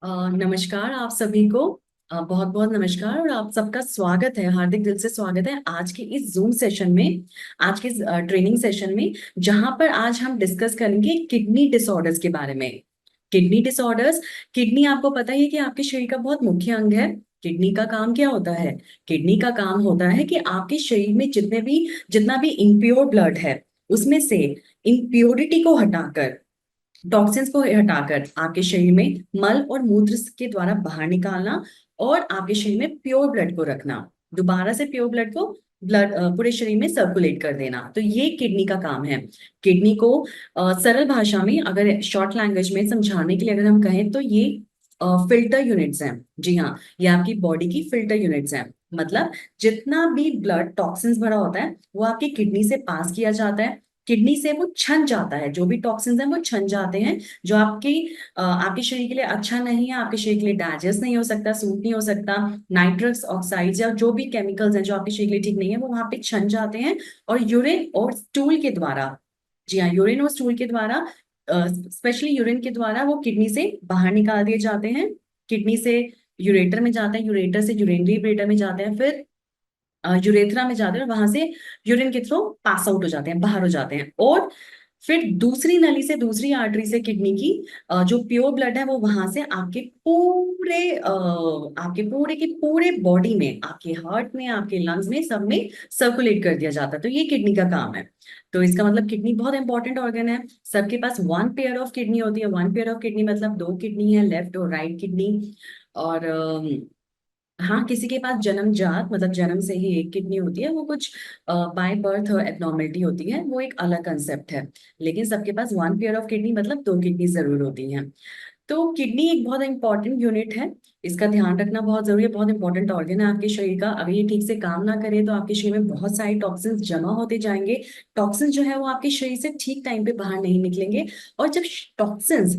नमस्कार आप सभी को। बहुत बहुत नमस्कार और आप सबका स्वागत है, हार्दिक दिल से स्वागत है आज के इस जूम सेशन में, आज के इस ट्रेनिंग सेशन में, जहां पर आज हम डिस्कस करेंगे किडनी डिसऑर्डर्स के बारे में। किडनी डिसऑर्डर्स, किडनी आपको पता ही है कि आपके शरीर का बहुत मुख्य अंग है। किडनी का काम क्या होता है? किडनी का काम होता है कि आपके शरीर में जितना भी इम्प्योर ब्लड है, उसमें से इम्प्योरिटी को हटाकर, टॉक्सिन्स को हटाकर आपके शरीर में मल और मूत्र के द्वारा बाहर निकालना और आपके शरीर में प्योर ब्लड को रखना, दोबारा से प्योर ब्लड को पूरे शरीर में सर्कुलेट कर देना। तो ये किडनी का काम है। किडनी को सरल भाषा में, अगर शॉर्ट लैंग्वेज में समझाने के लिए अगर हम कहें, तो ये फिल्टर यूनिट्स हैं। जी हाँ, ये आपकी बॉडी की फिल्टर यूनिट्स हैं। मतलब जितना भी ब्लड टॉक्सिन्स भरा होता है वो आपकी किडनी से पास किया जाता है। किडनी से वो छन जाता है, जो भी टॉक्सिन्स हैं वो छन जाते हैं, जो आपके शरीर के लिए अच्छा नहीं है, आपके शरीर के लिए डाइजेस्ट नहीं हो सकता, सूट नहीं हो सकता। नाइट्रस ऑक्साइड्स या जो भी केमिकल्स हैं जो आपके शरीर के लिए ठीक नहीं है, वो वहां पे छन जाते हैं और यूरिन और स्टूल के द्वारा, जी हाँ, यूरिन और स्टूल के द्वारा, स्पेशली यूरिन के द्वारा वो किडनी से बाहर निकाल दिए जाते हैं। किडनी से यूरेटर में जाते हैं, यूरेटर से यूरिनरी ब्लेडर में जाते हैं, फिर यूरेथ्रा में जाते हैं और वहां से यूरिन के थ्रू पास आउट हो जाते हैं, बाहर हो जाते हैं। और फिर दूसरी नली से, दूसरी आर्टरी से किडनी की जो प्योर ब्लड है वो वहां से आपके पूरे के पूरे बॉडी में, आपके हार्ट में, आपके लंग्स में, सब में सर्कुलेट कर दिया जाता है। तो ये किडनी का काम है। तो इसका मतलब किडनी बहुत इंपॉर्टेंट ऑर्गन है। सबके पास वन पेयर ऑफ किडनी होती है। वन पेयर ऑफ किडनी मतलब दो किडनी है, लेफ्ट और राइट किडनी। और हाँ, किसी के पास जन्मजात मतलब जन्म से ही एक किडनी होती है, वो कुछ बाय बर्थ एबनॉर्मेलिटी होती है, वो एक अलग कंसेप्ट है। लेकिन सबके पास वन पेयर ऑफ किडनी मतलब दो किडनी जरूर होती हैं। तो किडनी एक बहुत इंपॉर्टेंट यूनिट है। इसका ध्यान रखना बहुत जरूरी है। बहुत इंपॉर्टेंट ऑर्गन है आपके शरीर का। अगर ये ठीक से काम ना करे तो आपके शरीर में बहुत सारे टॉक्सिन्स जमा होते जाएंगे। टॉक्सिन्स जो है वो आपके शरीर से ठीक टाइम पे बाहर नहीं निकलेंगे। और टॉक्सिन्स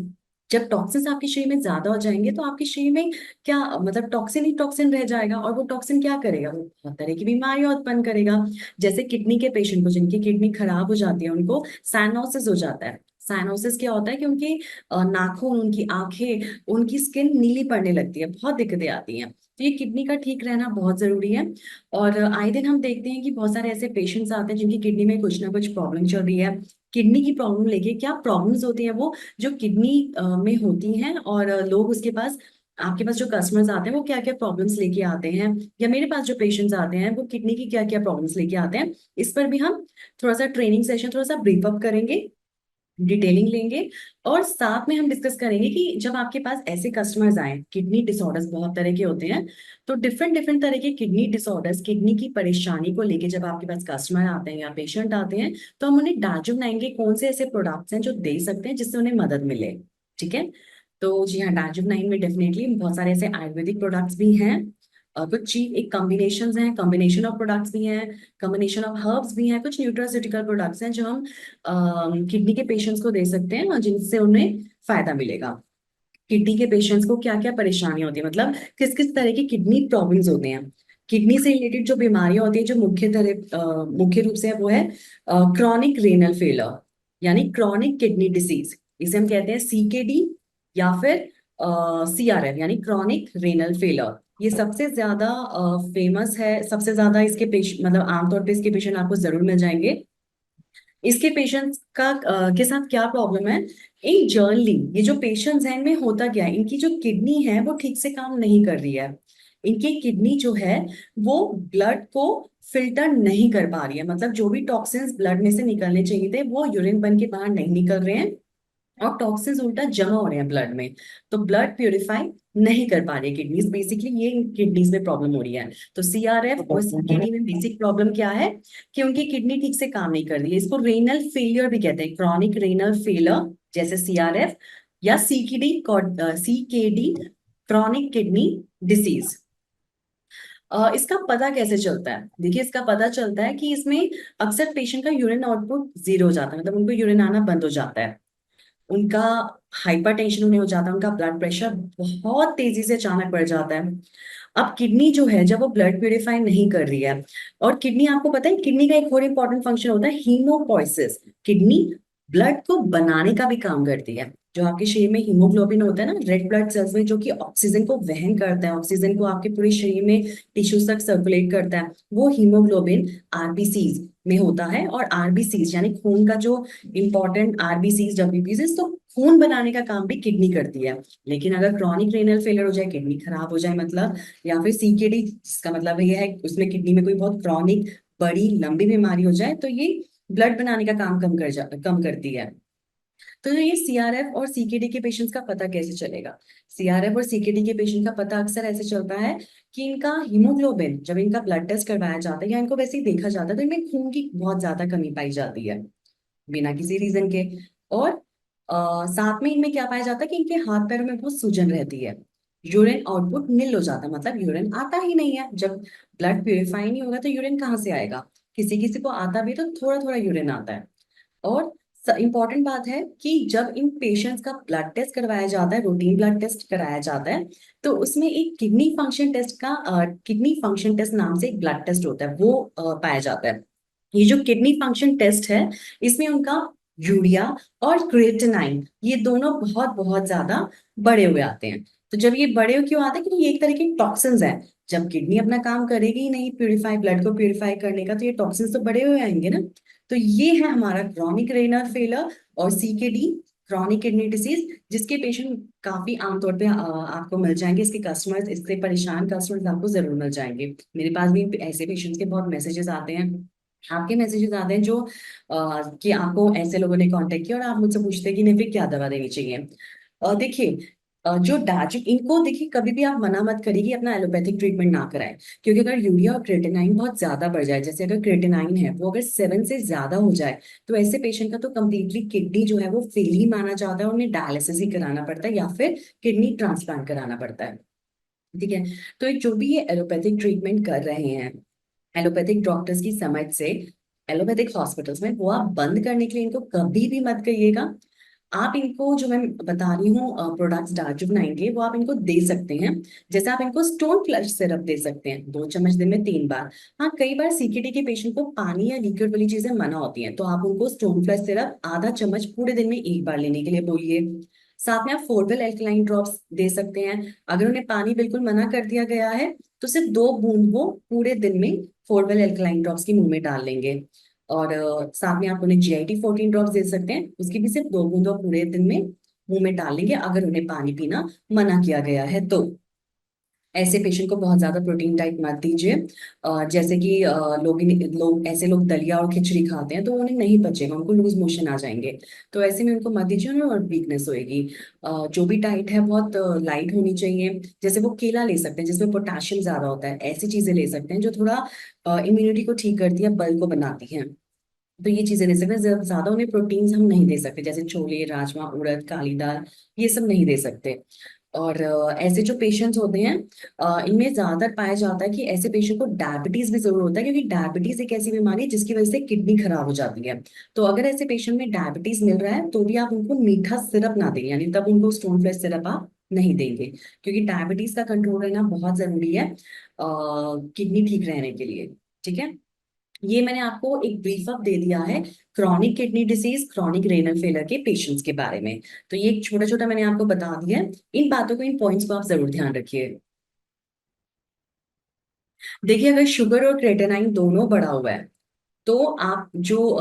जब टॉक्सिन्स आपके शरीर में ज्यादा हो जाएंगे तो आपके शरीर में क्या मतलब टॉक्सिन ही टॉक्सिन रह जाएगा। और वो टॉक्सिन क्या करेगा? वो बहुत तरह की बीमारियां उत्पन्न करेगा। जैसे किडनी के पेशेंट को, जिनकी किडनी खराब हो जाती है, उनको साइनोसिस हो जाता है। साइनोसिस क्या होता है कि उनके नाखून, उनकी आंखें, उनकी स्किन नीली पड़ने लगती है, बहुत दिक्कतें आती हैं। तो ये किडनी का ठीक रहना बहुत जरूरी है। और आए दिन हम देखते हैं कि बहुत सारे ऐसे पेशेंट्स आते हैं जिनकी किडनी में कुछ ना कुछ प्रॉब्लम चल रही है। किडनी की प्रॉब्लम लेके क्या प्रॉब्लम्स होती है वो जो किडनी में होती हैं, और लोग उसके पास, आपके पास जो कस्टमर्स आते हैं वो क्या क्या प्रॉब्लम्स लेके आते हैं, या मेरे पास जो पेशेंट्स आते हैं वो किडनी की क्या क्या प्रॉब्लम्स लेके आते हैं, इस पर भी हम थोड़ा सा ट्रेनिंग सेशन, थोड़ा सा ब्रीफ अप करेंगे, डिटेलिंग लेंगे। और साथ में हम डिस्कस करेंगे कि जब आपके पास ऐसे कस्टमर्स आए, किडनी डिसऑर्डर्स बहुत तरह के होते हैं, तो डिफरेंट डिफरेंट तरह के किडनी डिसऑर्डर्स, किडनी की परेशानी को लेके जब आपके पास कस्टमर आते हैं या पेशेंट आते हैं, तो हम उन्हें डार्जो बनाएंगे कौन से ऐसे प्रोडक्ट्स हैं जो दे सकते हैं जिससे उन्हें मदद मिले। ठीक है। तो जी हाँ, डार्जिलिंग नाइन में डेफिनेटली बहुत सारे ऐसे आयुर्वेदिक प्रोडक्ट्स भी हैं। कुछ चीज एक कॉम्बिनेशन हैं, कॉम्बिनेशन ऑफ प्रोडक्ट्स भी हैं, कॉम्बिनेशन ऑफ हर्ब्स भी हैं, कुछ न्यूट्रास्यूटिकल प्रोडक्ट्स हैं जो हम किडनी के पेशेंट्स को दे सकते हैं और जिनसे उन्हें फायदा मिलेगा। किडनी के पेशेंट्स को क्या क्या परेशानी होती है, मतलब किस किस तरह की किडनी प्रॉब्लम्स होते हैं। किडनी से रिलेटेड जो बीमारियां होती है, जो मुख्य रूप से है, वो है क्रॉनिक रेनल फेलर, यानी क्रॉनिक किडनी डिसीज। इसे हम कहते हैं सीकेडी या फिर सीआरएफ, यानी क्रॉनिक रेनल फेलर। ये सबसे ज्यादा फेमस है, सबसे ज्यादा इसके पेशेंट, मतलब आमतौर पे इसके पेशेंट आपको जरूर मिल जाएंगे। इसके पेशेंट्स का के साथ क्या प्रॉब्लम है? इन जर्नली ये जो पेशेंट्स हैं, इनमें होता क्या है, इनकी जो किडनी है वो ठीक से काम नहीं कर रही है। इनकी किडनी जो है वो ब्लड को फिल्टर नहीं कर पा रही है, मतलब जो भी टॉक्सिन्स ब्लड में से निकलने चाहिए थे वो यूरिन बन के बाहर नहीं निकल रहे हैं, और टॉक्सिन्स उल्टा जमा हो रहे हैं ब्लड में। तो ब्लड प्यूरिफाई नहीं कर पा रही है किडनीज, बेसिकली ये किडनीज में प्रॉब्लम हो रही है। तो सीआरएफ और सीकेडी में बेसिक प्रॉब्लम क्या है कि उनकी किडनी ठीक से काम नहीं कर रही है। इसको रेनल फेलियर भी कहते हैं, क्रॉनिक रेनल फेलियर, जैसे सीआरएफ या CKD, CKD chronic kidney disease. इसका पता कैसे चलता है? देखिए, इसका पता चलता है कि इसमें अक्सर पेशेंट का यूरिन आउटपुट जीरो हो जाता है, मतलब उनको यूरिन आना बंद हो जाता है, उनका हाइपरटेंशन उन्हें हो जाता है, उनका ब्लड प्रेशर बहुत तेजी से अचानक बढ़ जाता है। अब किडनी जो है, जब वो ब्लड प्यूरिफाई नहीं कर रही है, और किडनी, आपको पता है किडनी का एक और इंपॉर्टेंट फंक्शन होता है हीमोपोइसिस। किडनी ब्लड को बनाने का भी काम करती है। जो आपके शरीर में हीमोग्लोबिन होता है ना, रेड ब्लड सेल्स में, जो कि ऑक्सीजन को वहन करता है, ऑक्सीजन को आपके पूरे शरीर में टिश्यूज तक सर्कुलेट करता है, वो हीमोग्लोबिन आरबीसीज में होता है। और आरबीसीज यानी खून का जो इंपॉर्टेंट आरबीसीज डब्ल्यूबीसीज, तो खून बनाने का काम भी किडनी करती है। लेकिन अगर क्रॉनिक रेनल फेलियर हो जाए, किडनी खराब हो जाए मतलब, या फिर सीकेडी, जिसका मतलब ये है उसमें किडनी में कोई बहुत क्रॉनिक बड़ी लंबी बीमारी हो जाए, तो ये ब्लड बनाने का काम कम करती है। तो ये सीआरएफ और सीकेडी के पेशेंट्स का पता कैसे चलेगा? सीआरएफ और सीकेडी के पेशेंट का पता अक्सर ऐसे चलता है कि इनका हीमोग्लोबिन, जब इनका ब्लड टेस्ट करवाया जाता है या इनको वैसे ही देखा जाता है, तो इनमें खून की बहुत ज्यादा कमी पाई जाती है बिना किसी रीजन के। और साथ में इनमें क्या पाया जाता है कि इनके हाथ पैरों में बहुत सूजन रहती है। यूरिन आउटपुट निल हो जाता है, मतलब यूरिन आता ही नहीं है। जब ब्लड प्यूरिफाई नहीं होगा तो यूरिन कहाँ से आएगा? किसी किसी को आता भी तो थोड़ा थोड़ा यूरिन आता है। और इम्पॉर्टेंट बात है कि जब इन पेशेंट्स का ब्लड टेस्ट करवाया जाता है, रूटीन ब्लड टेस्ट कराया जाता है, तो उसमें एक किडनी फंक्शन टेस्ट नाम से एक ब्लड टेस्ट होता है, वो पाया जाता है। ये जो किडनी फंक्शन टेस्ट है, इसमें उनका यूरिया और क्रिएटिनाइन, ये दोनों बहुत बहुत ज्यादा बढ़े हुए आते हैं। तो जब ये बढ़े हुए क्यों आते हैं? क्योंकि ये एक तरह के टॉक्सिन्स हैं। जब किडनी अपना काम करेगी ही नहीं प्यूरिफाई, ब्लड को प्यूरिफाई करने का, तो ये टॉक्सिन्स तो बढ़े हुए आएंगे ना। तो ये है हमारा क्रॉनिक रेनल फेलर और सीकेडी, क्रॉनिक किडनी डिसीज, जिसके पेशेंट काफी आमतौर पे आपको मिल जाएंगे। इसके कस्टमर्स, इससे परेशान कस्टमर्स आपको जरूर मिल जाएंगे। मेरे पास भी ऐसे पेशेंट्स के बहुत मैसेजेस आते हैं, आपके मैसेजेस आते हैं, जो कि आपको ऐसे लोगों ने कांटेक्ट किया और आप मुझसे पूछते हैं कि नहीं फिर क्या दवा देनी चाहिए। देखिए, जो डार्जिक, इनको देखिए कभी भी आप मना मत करिए कि अपना एलोपैथिक ट्रीटमेंट ना कराएं। क्योंकि अगर यूरिया और क्रेटिनाइन बहुत ज्यादा बढ़ जाए, जैसे अगर क्रेटिनाइन है वो अगर 7 से ज्यादा हो जाए, तो ऐसे पेशेंट का तो कम्प्लीटली किडनी जो है वो फेल ही माना जाता है, उन्हें डायलिसिस ही कराना पड़ता है या फिर किडनी ट्रांसप्लांट कराना पड़ता है। ठीक है। तो ये जो भी ये एलोपैथिक ट्रीटमेंट कर रहे हैं, एलोपैथिक डॉक्टर्स की समझ से, एलोपैथिक हॉस्पिटल्स में, वो आप बंद करने के लिए इनको कभी भी मत कहिएगा। आप इनको, जो मैं बता रही हूँ प्रोडक्ट्स डार्जुवनाइन के, वो आप इनको दे सकते हैं। जैसे आप इनको स्टोन फ्लश सिरप दे सकते हैं 2 चम्मच दिन में 3 बार। हाँ, कई बार सीकेडी के पेशेंट को पानी या लिक्विड वाली चीजें मना होती हैं, तो आप उनको स्टोन फ्लश सिरप आधा चम्मच पूरे दिन में 1 बार लेने के लिए बोलिए। साथ में आप फोरवेल एल्कलाइन ड्रॉप्स दे सकते हैं। अगर उन्हें पानी बिल्कुल मना कर दिया गया है, तो सिर्फ 2 बूंद वो पूरे दिन में फोरवेल एल्कलाइन ड्रॉप्स की मुंह में डाल लेंगे। और साथ में आप उन्हें GIT 14 ड्रॉप्स दे सकते हैं, उसकी भी सिर्फ 2 बूंद वो पूरे दिन में मुंह में डाल लेंगे, अगर उन्हें पानी पीना मना किया गया है तो। ऐसे पेशेंट को बहुत ज्यादा प्रोटीन डाइट मत दीजिए। जैसे कि ऐसे लोग दलिया और खिचड़ी खाते हैं, तो उन्हें नहीं पचेगा, उनको लूज मोशन आ जाएंगे। तो ऐसे में उनको मत दीजिए, उन्हें और वीकनेस होएगी। जो भी डाइट है बहुत लाइट होनी चाहिए। जैसे वो केला ले सकते हैं जिसमें पोटाशियम ज्यादा होता है, ऐसी चीजें ले सकते हैं जो थोड़ा इम्यूनिटी को ठीक करती है, बल को बनाती है। तो ये चीजें दे सकते हैं। ज्यादा उन्हें प्रोटीन्स हम नहीं दे सकते, जैसे छोले, राजमा, उड़द, काली दाल, ये सब नहीं दे सकते। और ऐसे जो पेशेंट्स होते हैं, इनमें ज्यादातर पाया जाता है कि ऐसे पेशेंट को डायबिटीज भी जरूर होता है, क्योंकि डायबिटीज एक ऐसी बीमारी है जिसकी वजह से किडनी खराब हो जाती है। तो अगर ऐसे पेशेंट में डायबिटीज मिल रहा है, तो भी आप उनको मीठा सिरप ना दें, यानी तब उनको स्टोन फ्लेश सिरप आप नहीं देंगे, क्योंकि डायबिटीज का कंट्रोल रहना बहुत जरूरी है किडनी ठीक रहने के लिए। ठीक है। ये मैंने आपको एक ब्रीफ अप दे दिया है chronic kidney disease, chronic renal failure के पेशेंट्स के बारे में। तो ये एक छोटा छोटा मैंने आपको बता दिया है। इन बातों को, इन पॉइंट्स को आप जरूर ध्यान रखिए। देखिए, अगर शुगर और क्रेटेनाइन दोनों बढ़ा हुआ है, तो आप जो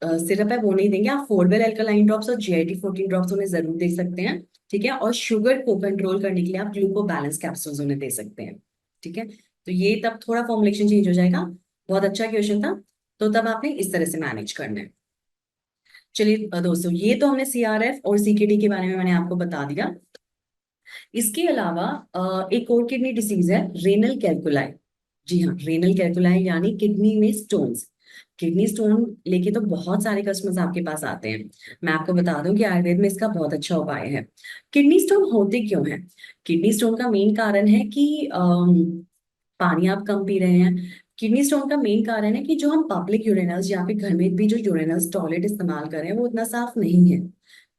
सिरप है वो नहीं देंगे। आप फोरवेल एल्कलाइन ड्रॉप्स और GIT 14 ड्रॉप्स उन्हें जरूर दे सकते हैं। ठीक है। और शुगर को कंट्रोल करने के लिए आप ग्लूको बैलेंस कैप्सूल्स उन्हें दे सकते हैं। ठीक है। तो ये तब थोड़ा फॉर्मुलेशन चेंज हो जाएगा। बहुत अच्छा क्वेश्चन था। तो तब आपने इस तरह से मैनेज करना है। चलिए दोस्तों, ये तो हमने CRF और CKD के बारे में मैंने आपको बता दिया। इसके अलावा एक और किडनी डिसीज है, रेनल कैल्कुलाई। जी हाँ, रेनल कैल्कुलाई यानी किडनी में स्टोन्स। किडनी स्टोन लेके तो बहुत सारे कस्टमर्स आपके पास आते हैं। मैं आपको बता दूं कि आयुर्वेद में इसका बहुत अच्छा उपाय है। किडनी स्टोन होते क्यों है? किडनी स्टोन का मेन कारण है कि पानी आप कम पी रहे हैं। किडनी स्टोन का मेन कारण है कि जो हम पब्लिक यूरेनल्स या फिर घर में भी जो यूरेनल्स टॉयलेट इस्तेमाल कर रहे हैं, वो उतना साफ नहीं है।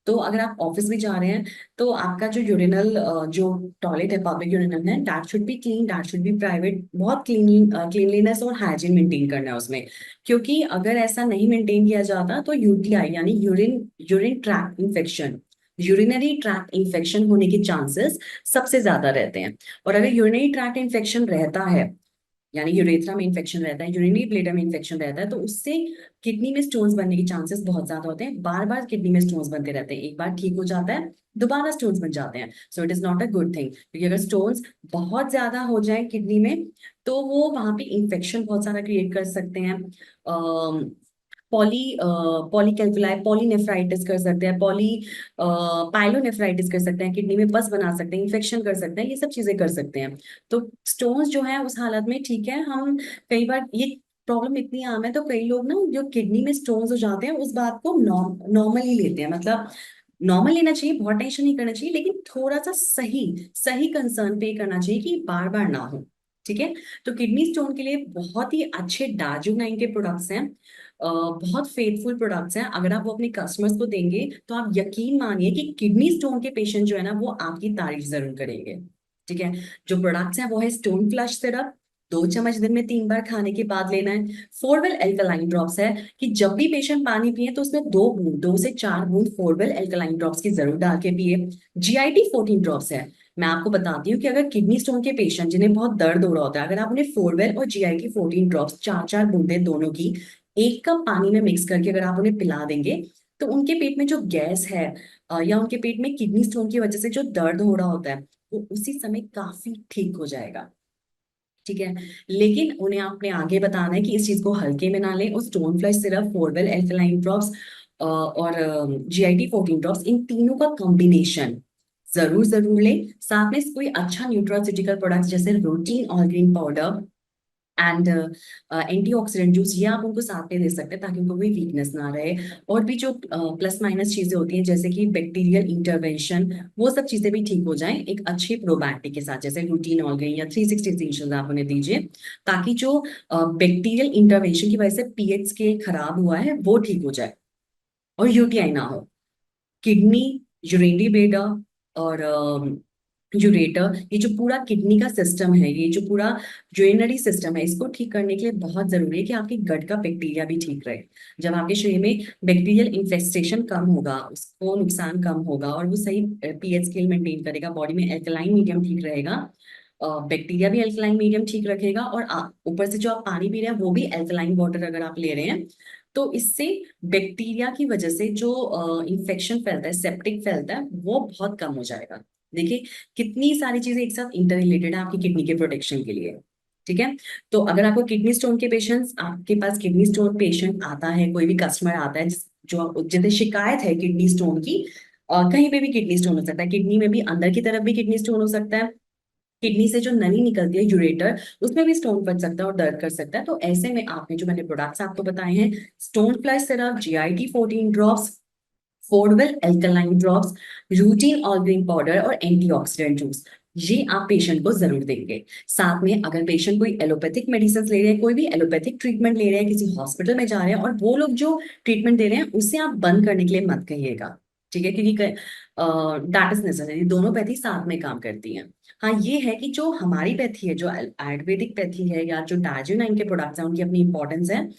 तो अगर आप ऑफिस भी जा रहे हैं तो आपका जो यूरिनल जो टॉयलेट है, पब्लिक यूरिनल है, that should be clean, that should be private, बहुत क्लीनलीनेस और हाइजीन मेंटेन करना है उसमें। क्योंकि अगर ऐसा नहीं मेंटेन किया जाता तो यूटीआई यानी urine urine tract infection, urinary tract infection होने के चांसेस सबसे ज्यादा रहते हैं। और अगर यूरिनरी ट्रैक्ट इन्फेक्शन रहता है, यानी यूरेथ्रा में इन्फेक्शन रहता है, यूरिनरी ब्लैडर में इन्फेक्शन रहता है, तो उससे किडनी में स्टोन्स बनने के चांसेस बहुत ज्यादा होते हैं। बार बार किडनी में स्टोन्स बनते रहते हैं, एक बार ठीक हो जाता है, दोबारा स्टोन्स बन जाते हैं। So it is not a good thing, क्योंकि अगर स्टोन्स बहुत ज्यादा हो जाए किडनी में तो वो वहां पे इन्फेक्शन बहुत सारा क्रिएट कर सकते हैं। पॉली पॉलीकैल्कुलाई पॉलीनेफ्राइटिस कर सकते हैं, पाइलोनेफ्राइटिस कर सकते हैं, किडनी में पस बना सकते हैं, इन्फेक्शन कर सकते हैं, ये सब चीजें कर सकते हैं। तो स्टोन्स जो है उस हालत में ठीक है, हम कई बार ये प्रॉब्लम इतनी आम है तो कई लोग ना जो किडनी में स्टोन्स हो जाते हैं उस बात को नॉर्मली लेते हैं, मतलब नॉर्मल लेना चाहिए, बहुत टेंशन नहीं करना चाहिए, लेकिन थोड़ा सा सही सही कंसर्न पे करना चाहिए कि बार बार ना हो। ठीक है। तो किडनी स्टोन के लिए बहुत ही अच्छे डार्जू 9 के प्रोडक्ट्स हैं, बहुत फेथफुल प्रोडक्ट्स हैं। अगर आप वो अपने कस्टमर्स को देंगे तो आप यकीन मानिए कि किडनी स्टोन के पेशेंट जो है ना वो आपकी तारीफ जरूर करेंगे। ठीक है। जो प्रोडक्ट्स हैं वो है स्टोन फ्लश सिरप, 2 चम्मच दिन में 3 बार खाने के बाद लेना है। फोरवेल एल्कलाइन ड्रॉप्स है कि जब भी पेशेंट पानी पिए तो उसमें 2 से 4 बूंद फोरवेल एल्कलाइन ड्रॉप्स की जरूर डाल के पिए। GIT 14 ड्रॉप्स है। मैं आपको बताती हूँ कि अगर किडनी स्टोन के पेशेंट जिन्हें बहुत दर्द हो रहा होता है, अगर आप उन्हें फोरवेल और GIT 14 ड्रॉप्स 4 4 बूंदे दोनों की 1 कप पानी में मिक्स करके अगर आप उन्हें पिला देंगे तो उनके पेट में जो गैस है या उनके पेट में किडनी स्टोन की वजह से जो दर्द हो रहा होता है वो उसी समय काफी ठीक हो जाएगा। ठीक है। लेकिन उन्हें आपने आगे बताना है कि इस चीज को हल्के में ना लें, और stone flush syrup, Forwell alkaline drops और GIT 14 ड्रॉप्स, इन तीनों का कॉम्बिनेशन जरूर जरूर लें। साथ में कोई अच्छा न्यूट्रास्यूटिकल प्रोडक्ट जैसे routine all green powder and antioxidant juice, ये आप उनको साथ में दे सकते हैं ताकि उनको कोई वीकनेस ना रहे। और भी जो प्लस माइनस चीजें होती हैं जैसे कि बैक्टीरियल इंटरवेंशन, वो सब चीजें भी ठीक हो जाएं एक अच्छी प्रोबायोटिक के साथ, जैसे रूटीन ऑल ग्रीन या 360 एसेंशियल्स आप उन्हें दीजिए, ताकि जो बैक्टीरियल इंटरवेंशन की वजह से पीएच स्केल खराब हुआ है वो ठीक हो जाए और यूटीआई ना हो। किडनी, यूरिनरी ब्लैडर और यूरेटर, ये जो पूरा किडनी का सिस्टम है, ये जो पूरा यूरिनरी सिस्टम है, इसको ठीक करने के लिए बहुत जरूरी है कि आपके गट का बैक्टीरिया भी ठीक रहे। जब आपके शरीर में बैक्टीरियल इन्फेस्टेशन कम होगा, उसको नुकसान कम होगा और वो सही पीएच स्केल मेंटेन करेगा, बॉडी में एल्कलाइन मीडियम ठीक रहेगा, बैक्टीरिया भी एल्कलाइन मीडियम ठीक रखेगा, और ऊपर से जो आप पानी पी रहे हैं वो भी एल्कलाइन वाटर अगर आप ले रहे हैं, तो इससे बैक्टीरिया की वजह से जो इन्फेक्शन फैलता है, सेप्टिक फैलता है, वो बहुत कम हो जाएगा। देखिए कितनी सारी चीजें एक साथ इंटर रिलेटेड है आपकी किडनी के प्रोटेक्शन के लिए। ठीक है। तो अगर आपको किडनी स्टोन के पेशेंट्स, आपके पास किडनी स्टोन पेशेंट आता है, कोई भी कस्टमर आता है जो जिसे शिकायत है किडनी स्टोन की, कहीं पे भी किडनी स्टोन हो सकता है, किडनी में भी अंदर की तरफ भी किडनी स्टोन हो सकता है, किडनी से जो नली निकलती है यूरेटर, उसमें भी स्टोन बन सकता है और दर्द कर सकता है। तो ऐसे में आपने जो मैंने प्रोडक्ट्स आपको बताए हैं, stone flush syrup, GIT 14 drops, Forwell alkaline drops, routine all green powder और एंटीऑक्सीडेंट जूस, ये आप पेशेंट को जरूर देंगे। साथ में अगर पेशेंट कोई एलोपैथिक मेडिसिन ले रहे हैं, कोई भी एलोपैथिक ट्रीटमेंट ले रहे हैं, किसी हॉस्पिटल में जा रहे हैं और वो लोग जो ट्रीटमेंट दे रहे हैं उसे आप बंद करने के लिए मत कहिएगा। ठीक है, क्योंकि दैट इज नेसेसरी, दोनों पैथी साथ में काम करती हैं। हाँ ये है कि जो हमारी पैथी है, जो आयुर्वेदिक पैथी है या जो डार्जिलिंग के प्रोडक्ट्स हैं, उनकी अपनी इंपॉर्टेंस है,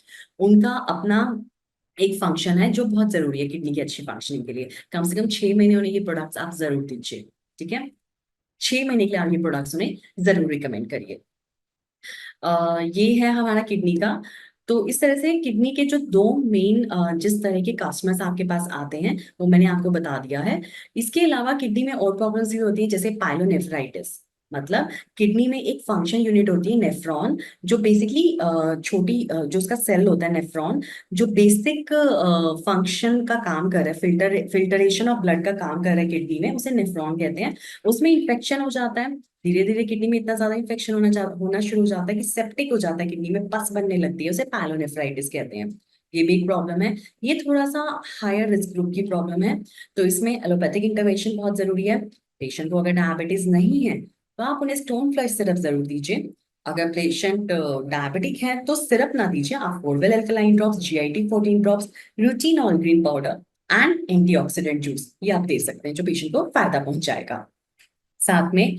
उनका अपना एक फंक्शन है जो बहुत जरूरी है किडनी की अच्छी फंक्शनिंग के लिए। कम से कम 6 महीने उन्हें ये प्रोडक्ट्स आप जरूर दीजिए। ठीक है। 6 महीने के लिए आप ये प्रोडक्ट्स उन्हें जरूर रिकमेंड करिए। ये है हमारा किडनी का। तो इस तरह से किडनी के जो दो मेन जिस तरह के कस्टमर्स आपके पास आते हैं वो मैंने आपको बता दिया है। इसके अलावा किडनी में और प्रॉब्लम्स भी होती है, जैसे पाइलोनेफ्राइटिस, मतलब किडनी में एक फंक्शन यूनिट होती है नेफ्रॉन, जो बेसिकली छोटी जो उसका सेल होता है नेफ्रॉन, जो बेसिक फंक्शन का काम कर रहा है, फिल्टरेशन ऑफ ब्लड का काम कर रहा है किडनी में, उसे नेफ्रॉन कहते हैं। उसमें इन्फेक्शन हो जाता है, धीरे धीरे किडनी में इतना ज्यादा इन्फेक्शन होना शुरू हो जाता है कि सेप्टिक हो जाता है, किडनी में पस बनने लगती है, उसे पायलोनेफ्राइटिस कहते हैं। ये भी एक प्रॉब्लम है। ये थोड़ा सा हायर रिस्क ग्रुप की प्रॉब्लम है, तो इसमें एलोपैथिक इंटरवेंशन बहुत जरूरी है। पेशेंट को अगर डायबिटीज नहीं है तो आप उन्हें स्टोन फ्लश सिरप जरूर दीजिए। अगर पेशेंट डायबिटिक है तो सिरप ना दीजिए, आप Forwell alkaline drops, GIT 14 drops, routine all green powder and antioxidant juice, ये आप दे सकते हैं जो पेशेंट को फायदा पहुंचाएगा। साथ में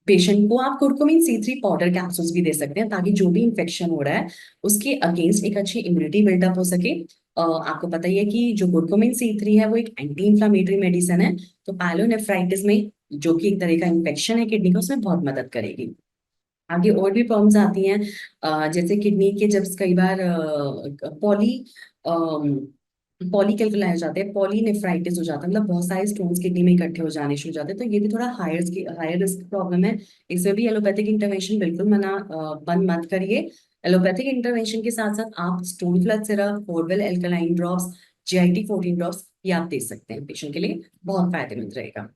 पेशेंट को आप कुर्कुमिन C3 पाउडर कैप्सूल्स भी दे सकते हैं, ताकि जो भी इंफेक्शन हो रहा है उसके अगेंस्ट एक अच्छी इम्यूनिटी बिल्डअप हो सके। आपको पता ही है कि जो कुर्कुमिन C3 है वो एक एंटी इंफ्लामेटरी मेडिसिन है, तो पायलोनेफ्राइटिस में, जो कि एक तरह का इन्फेक्शन है किडनी का, उसमें बहुत मदद करेगी। आगे और भी प्रॉब्लम्स आती हैं, जैसे किडनी के जब कई बार पॉली पॉलीकैल्कुलाया जाता है, पॉलीनेफ्राइटिस हो जाता है, मतलब बहुत सारे स्टोन्स किडनी में इकट्ठे हो जाने शुरू हो जाते हैं, तो ये भी थोड़ा हायर रिस्क प्रॉब्लम है। इसमें भी एलोपैथिक इंटरवेंशन बिल्कुल बंद मत करिए। एलोपैथिक इंटरवेंशन के साथ साथ आप stone flood syrup, Forwell alkaline drops, GIT 14 drops, ये आप दे सकते हैं, पेशेंट के लिए बहुत फायदेमंद रहेगा।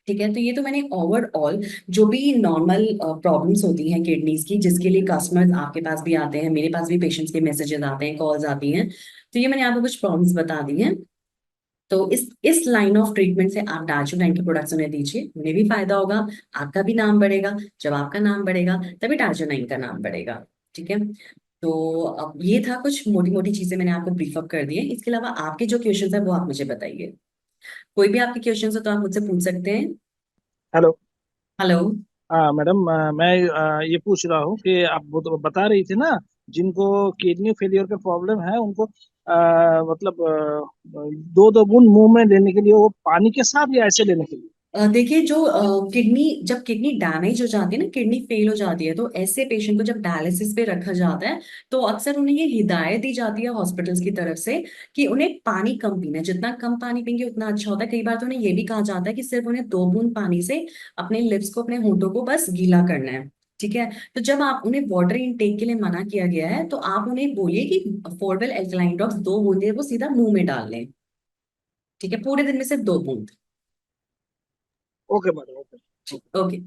ठीक है, तो ये तो मैंने ओवरऑल जो भी नॉर्मल प्रॉब्लम्स होती हैं किडनीज की, जिसके लिए कस्टमर्स आपके पास भी आते हैं, मेरे पास भी पेशेंट्स के मैसेजेस आते हैं, कॉल्स आती हैं, तो ये मैंने आपको कुछ प्रॉब्लम्स बता दी हैं। तो इस लाइन ऑफ ट्रीटमेंट से आप डार्जोनाइन के प्रोडक्ट्स उन्हें दीजिए, उन्हें भी फायदा होगा, आपका भी नाम बढ़ेगा। जब आपका नाम बढ़ेगा तभी डार्जोनाइन का नाम बढ़ेगा। ठीक है, तो अब ये था कुछ मोटी मोटी चीजें मैंने आपको ब्रीफ अप कर दी है। इसके अलावा आपके जो क्वेश्चन है वो आप मुझे बताइए। कोई भी आपके क्वेश्चन है तो आप मुझसे पूछ सकते हैं। हेलो। हेलो। हाँ मैडम, मैं ये पूछ रहा हूँ कि आप वो तो बता रही थी ना, जिनको किडनी फेलियर का प्रॉब्लम है उनको मतलब दो दो बूंद मुंह में लेने के लिए, वो पानी के साथ या ऐसे लेने के लिए? देखिए, जो किडनी जब किडनी डैमेज हो जाती है ना, किडनी फेल हो जाती है, तो ऐसे पेशेंट को जब डायलिसिस पे रखा जाता है तो अक्सर उन्हें ये हिदायत दी जाती है हॉस्पिटल्स की तरफ से कि उन्हें पानी कम पीना है, जितना कम पानी पिएंगे उतना अच्छा होता है। कई बार तो उन्हें ये भी कहा जाता है कि सिर्फ उन्हें 2 बूंद पानी से अपने लिप्स को, अपने होठों को बस गीला करना है। ठीक है, तो जब आप उन्हें वाटर इनटेक के लिए मना किया गया है तो आप उन्हें बोलिए कि फोरवेल एल्कलाइन ड्रॉप्स 2 बूंदे वो सीधा मुंह में डाल लें। ठीक है, पूरे दिन में सिर्फ 2 बूंद। Okay madam, okay. ओके।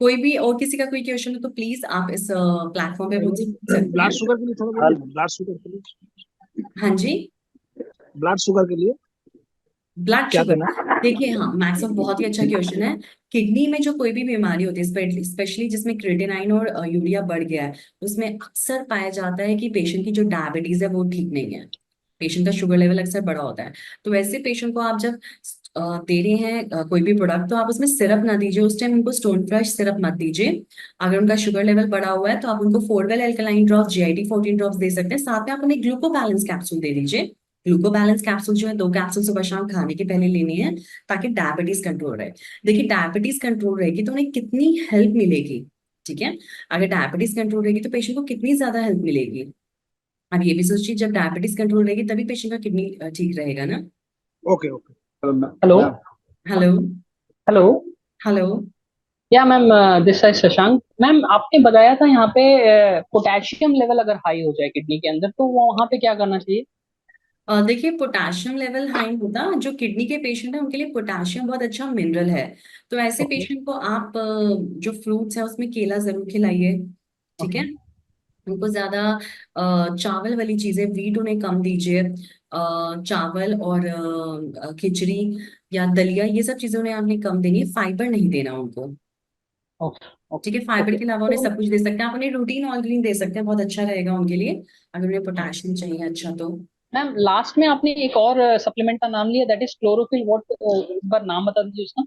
कोई भी और किसी का कोई क्वेश्चन हो तो प्लीज आप इस प्लेटफॉर्म पे मुझसे पूछ सकते ब्लड हैं। शुगर के लिए थोड़ा बोलिए ना, ब्लड शुगर के लिए। हाँ जी। ब्लड शुगर के लिए ब्लड क्या शुगर। देना है? देखिए, हाँ, मैक्सिमम बहुत ही अच्छा क्वेश्चन है। किडनी में जो कोई भी बीमारी होती है, स्पेशली जिसमें क्रिएटिनाइन और यूरिया बढ़ गया है, उसमें अक्सर पाया जाता है कि पेशेंट की जो डायबिटीज है वो ठीक नहीं है, पेशेंट का शुगर लेवल अक्सर बढ़ा होता है। तो वैसे पेशेंट को आप जब दे रहे हैं कोई भी प्रोडक्ट, तो आप उसमें सिरप ना दीजिए, उस टाइम उनको स्टोन फ्लश सिरप मत दीजिए। अगर उनका शुगर लेवल बढ़ा हुआ है तो आप उनको four wheel alkaline drops, GIT 14 drops दे सकते हैं। साथ में आप उन्हें ग्लूको बैलेंस कैप्सूल दे दीजिए। ग्लूको बैलेंस कैप्सूल जो है 2 कैप्सूल सुबह शाम खाने के पहले लेनी है, ताकि डायबिटीज कंट्रोल रहे। देखिए, डायबिटीज कंट्रोल रहेगी तो उन्हें कितनी हेल्प मिलेगी। ठीक है, अगर डायबिटीज कंट्रोल रहेगी तो पेशेंट को कितनी ज्यादा हेल्प मिलेगी। अब ये भी सोचिए, जब डायबिटीज कंट्रोल रहेगी तभी पेशेंट का किडनी ठीक रहेगा ना। Okay okay. Hello. Hello. Hello. Hello. Yeah ma'am, this is Shashank ma'am. आपने बताया था यहाँ पे पोटेशियम लेवल अगर हाई हो जाए किडनी के अंदर तो वहाँ पे क्या करना चाहिए? देखिए, पोटाशियम लेवल हाई होता, जो किडनी के पेशेंट है उनके लिए पोटाशियम बहुत अच्छा मिनरल है। तो ऐसे ओके। पेशेंट को आप जो फ्रूट्स है उसमें केला जरूर खिलाइए। ठीक ओके। है, उनको ज्यादा चावल वाली चीजें, वीट उन्हें कम दीजिए। चावल और खिचड़ी या दलिया, ये सब चीजें उन्हें आपने कम देनी है, फाइबर नहीं देना उनको। ओके। ठीक है, ओके। फाइबर ओके के अलावा उन्हें तो सब कुछ दे सकते हैं, आप उन्हें रूटीन ऑल ग्रीन दे सकते हैं, बहुत अच्छा रहेगा उनके लिए, अगर उन्हें पोटाशियम चाहिए अच्छा तो। मैम, लास्ट में आपने एक और सप्लीमेंट का नाम लिया, दैट इज क्लोरोफिल। व्हाट, एक बार नाम बता दीजिए उसका।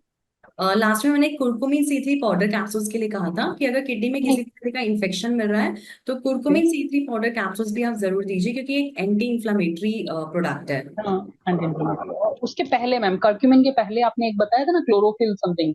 लास्ट में मैंने कुर्कुमिन C3 पाउडर कैप्सूल्स के लिए कहा था कि अगर किडनी में नहीं। किसी तरह का इन्फेक्शन मिल रहा है तो okay. Curcumin C3 powder capsules भी आप जरूर दीजिए, क्योंकि एक एंटी इंफ्लामेटरी प्रोडक्ट है। हाँ। हाँ जी, हाँ जी। और उसके पहले मैम, कर्क्यूमिन के पहले आपने एक बताया था ना, chlorophyll something.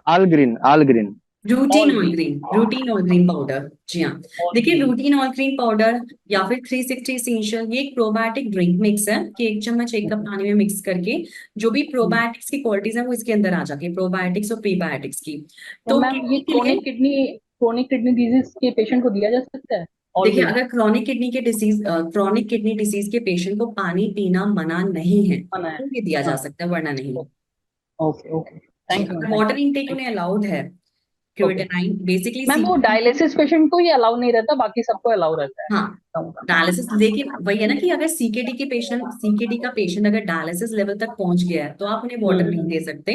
All green, all green. Routine all all green. Green, routine all green powder, जी हाँ। ऑल देखिए, green. Routine all green powder या फिर 360 इसेंशियल, ये एक प्रोबायोटिक ड्रिंक मिक्स है कि 1 चम्मच 1 कप पानी में मिक्स करके जो भी प्रोबायोटिक्स की क्वालिटीज है वो इसके अंदर आ जाती है, प्रोबायोटिक्स और प्रीबायोटिक्स की। तो तो मैम, ये किडनी के लिए, क्रोनिक किडनी डिजीज के पेशेंट को दिया जा सकता है ऑल देखिए, ग्रीन? अगर क्रॉनिक किडनी डिसीज के पेशेंट को पानी पीना मना नहीं है मना है। तो ये दिया जा हाँ। सकता है, वरना नहीं। ओके। ओके। जी, थैंक यू मैम, अगर थैंक वाटर इनटेक यू। उन्हें अलाउड है, okay creatinine basically ma'am, see. वो डायलिसिस पेशेंट को ही अलाउ नहीं रहता, बाकी सबको अलाउ रहता है? हाँ, डायलिसिस, लेकिन वही है ना कि अगर सीकेडी का पेशेंट अगर डायलिसिस लेवल तक पहुंच गया है तो आप उन्हें वाटर नहीं हम्म। दे सकते।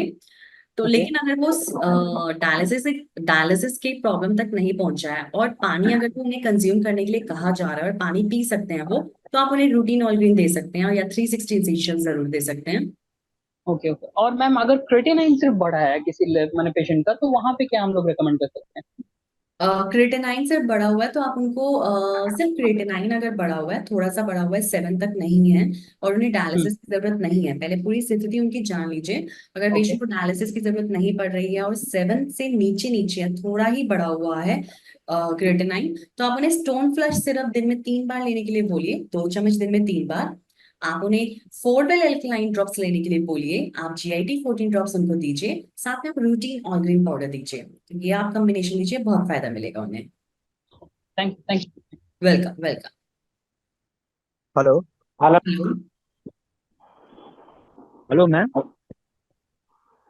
तो ओके। लेकिन अगर वो डायलिसिस की प्रॉब्लम तक नहीं पहुंचा है और पानी अगर वो उन्हें कंज्यूम करने के लिए कहा जा रहा है और पानी पी सकते हैं वो, तो आप उन्हें रूटीन ऑलग्रीन दे सकते हैं या 360 इंजेक्शन जरूर दे सकते हैं। Okay okay. और मैम अगर क्रिएटिनिन सिर्फ बढ़ा है किसी मैंने पेशेंट का, तो वहां पे क्या हम लोग रेकमेंड कर सकते हैं? क्रिएटिनाइन सिर्फ बढ़ा हुआ है तो आप उनको सिर्फ क्रिएटिनाइन अगर बढ़ा हुआ है, थोड़ा सा बढ़ा हुआ है, 7 तक नहीं है और उन्हें हम्म। डायलिसिस की जरूरत नहीं है, पहले पूरी स्थिति उनकी जान लीजिए। अगर ओके। पेशेंट को डायलिसिस की जरूरत नहीं पड़ रही है और 7 से नीचे नीचे है, थोड़ा ही बढ़ा हुआ है क्रिएटिनाइन, तो आप उन्हें स्टोन फ्लश सिरप दिन में 3 बार लेने के लिए बोलिए, 2 चम्मच दिन में 3 बार। आप उन्हें फोरवेल एल्कलाइन ड्रॉप्स लेने के लिए बोलिए, आप GIT 14 ड्रॉप्स उनको दीजिए, साथ में आप रूटीन ऑलग्रीन पाउडर दीजिए। तो ये आप कॉम्बिनेशन लीजिए, बहुत फायदा मिलेगा उन्हें। Thank you thank you. Welcome welcome. Hello. Hello. Hello. Hello ma'am.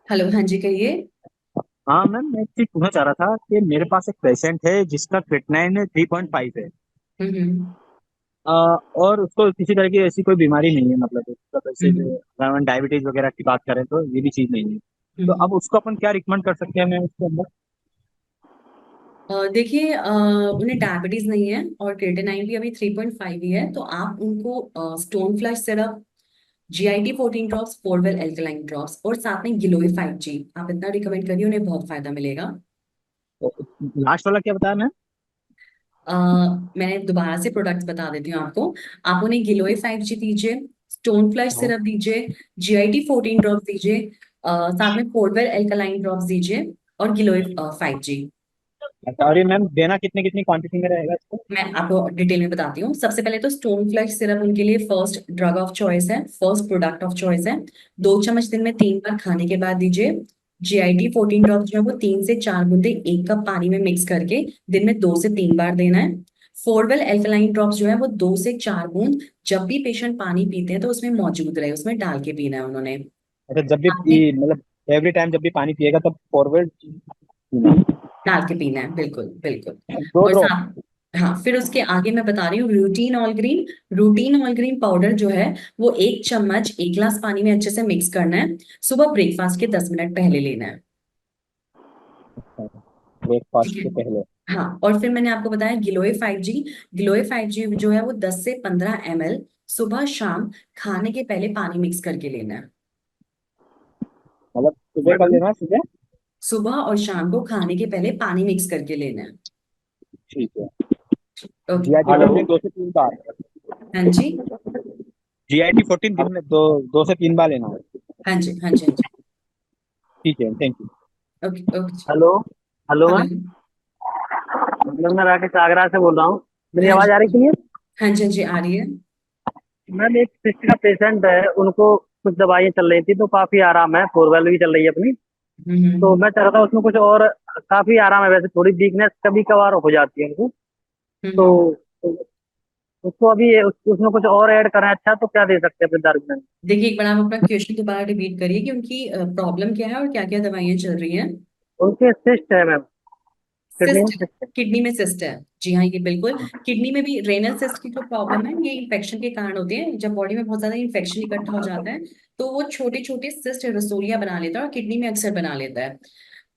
Hello, हाँ जी कहिए। हाँ मैम, मैं एक चीज पूछना चाह रहा था कि मेरे पास एक पेशेंट है जिसका क्रिएटिनिन 3.5 है। हम्म अ, और उसको किसी तरह की ऐसी कोई बीमारी नहीं है, मतलब ऐसे हम्म डायबिटीज वगैरह की बात करें तो ये भी चीज नहीं है। तो हम्म। अब उसको अपन क्या रिकमेंड कर सकते हैं मैम उसके अंदर? देखिए, उन्हें डायबिटीज नहीं है और क्रिएटिनाइन भी अभी 3.5 ही है, तो आप उनको stone flush syrup, GIT 14 drops, Forwell alkaline drops और साथ में गिलोय 5G, आप इतना रिकमेंड करिए, उन्हें बहुत फायदा मिलेगा। लास्ट वाला क्या बताया मैम? अ, मैंने दोबारा से प्रोडक्ट्स बता देती हूँ आपको। आप उन्हें गिलोय 5G दीजिए, स्टोन फ्लश हाँ। सिरप दीजिए, GIT 14 ड्रॉप्स दीजिए, साथ में फोरवेल एल्कलाइन ड्रॉप्स दीजिए और गिलोय 5G। अच्छा, और ये मैम देना कितने कितनी क्वांटिटी में रहेगा इसको? मैं आपको डिटेल में बताती हूँ। सबसे पहले तो स्टोन फ्लैश सिरप उनके लिए फर्स्ट ड्रग ऑफ चॉइस है, फर्स्ट प्रोडक्ट ऑफ चॉइस है। 2 चम्मच दिन में 3 बार खाने के बाद दीजिए। GIT 14 ड्रॉप जो है वो 3 से 4 बूंदे 1 कप पानी में मिक्स करके दिन में 2 से 3 बार देना है। फोरवेल एल्कलाइन ड्रॉप्स जो है वो 2 से 4 बूंद जब भी पेशेंट पानी पीते हैं तो उसमें मौजूद रहे, उसमें डाल के पीना है उन्होंने। अच्छा, जब भी आपने मतलब एवरी टाइम जब भी पानी पिएगा तब फॉरवर्ड डाल के पीना है, बिल्कुल बिल्कुल। दो और ड्रॉप। साथ, हाँ फिर उसके आगे मैं बता रही हूँ रूटीन ऑल ग्रीन पाउडर जो है वो 1 चम्मच 1 गिलास पानी में अच्छे से मिक्स करना है, सुबह ब्रेकफास्ट के 10 मिनट पहले लेना है। ब्रेकफास्ट ठीक है। से पहले। हाँ, और फिर मैंने आपको बताया गिलोय 5G जो है वो 10 से 15 ml सुबह शाम खाने के पहले पानी मिक्स करके लेना है। मतलब सुबह का लेना है, सुबह। सुबह और शाम को खाने के पहले पानी मिक्स करके लेना है। ठीक है। ओके। GIT hello. 14 2 से 3 बार। हाँ जी। GIT 14 दिन में 2 से 3 बार लेना है। हाँ जी हाँ जी हाँ जी। ठीक है, thank you. Okay okay. Hello. Hello hello. Ma'am. मतलब मैं राकेश आगरा से बोल रहा हूँ। मेरी हाँ आवाज जी आ रही क्लियर? हाँ जी हाँ जी, आ रही है। मैम एक सिस्टर का पेशेंट है, उनको कुछ दवाइयाँ चल रही थी तो काफी आराम है, फोरवेल भी चल रही है अपनी। तो हम्म मैं चाह रहा था उसमें कुछ और, काफी आराम है, वैसे थोड़ी वीकनेस कभी कभार हो जाती है उनको। हम्म। तो उसको अभी उसमें कुछ और ऐड करें अच्छा, तो क्या दे सकते हैं अपने दर्द में? देखिए, एक बार आप अपना क्वेश्चन दोबारा रिपीट करिए कि उनकी प्रॉब्लम क्या है और क्या क्या दवाइयाँ चल रही हैं। उनके सिस्ट है मैम, किडनी में सिस्ट, सिस्ट है। किडनी में सिस्ट है। जी हाँ, ये बिल्कुल किडनी में भी रेनल सिस्ट की जो प्रॉब्लम है ये इन्फेक्शन के कारण होती है, जब बॉडी में बहुत ज्यादा इन्फेक्शन इकट्ठा हो जाता है तो वो छोटे छोटे सिस्ट रसोलियां बना लेता है और किडनी में अक्सर बना लेता है।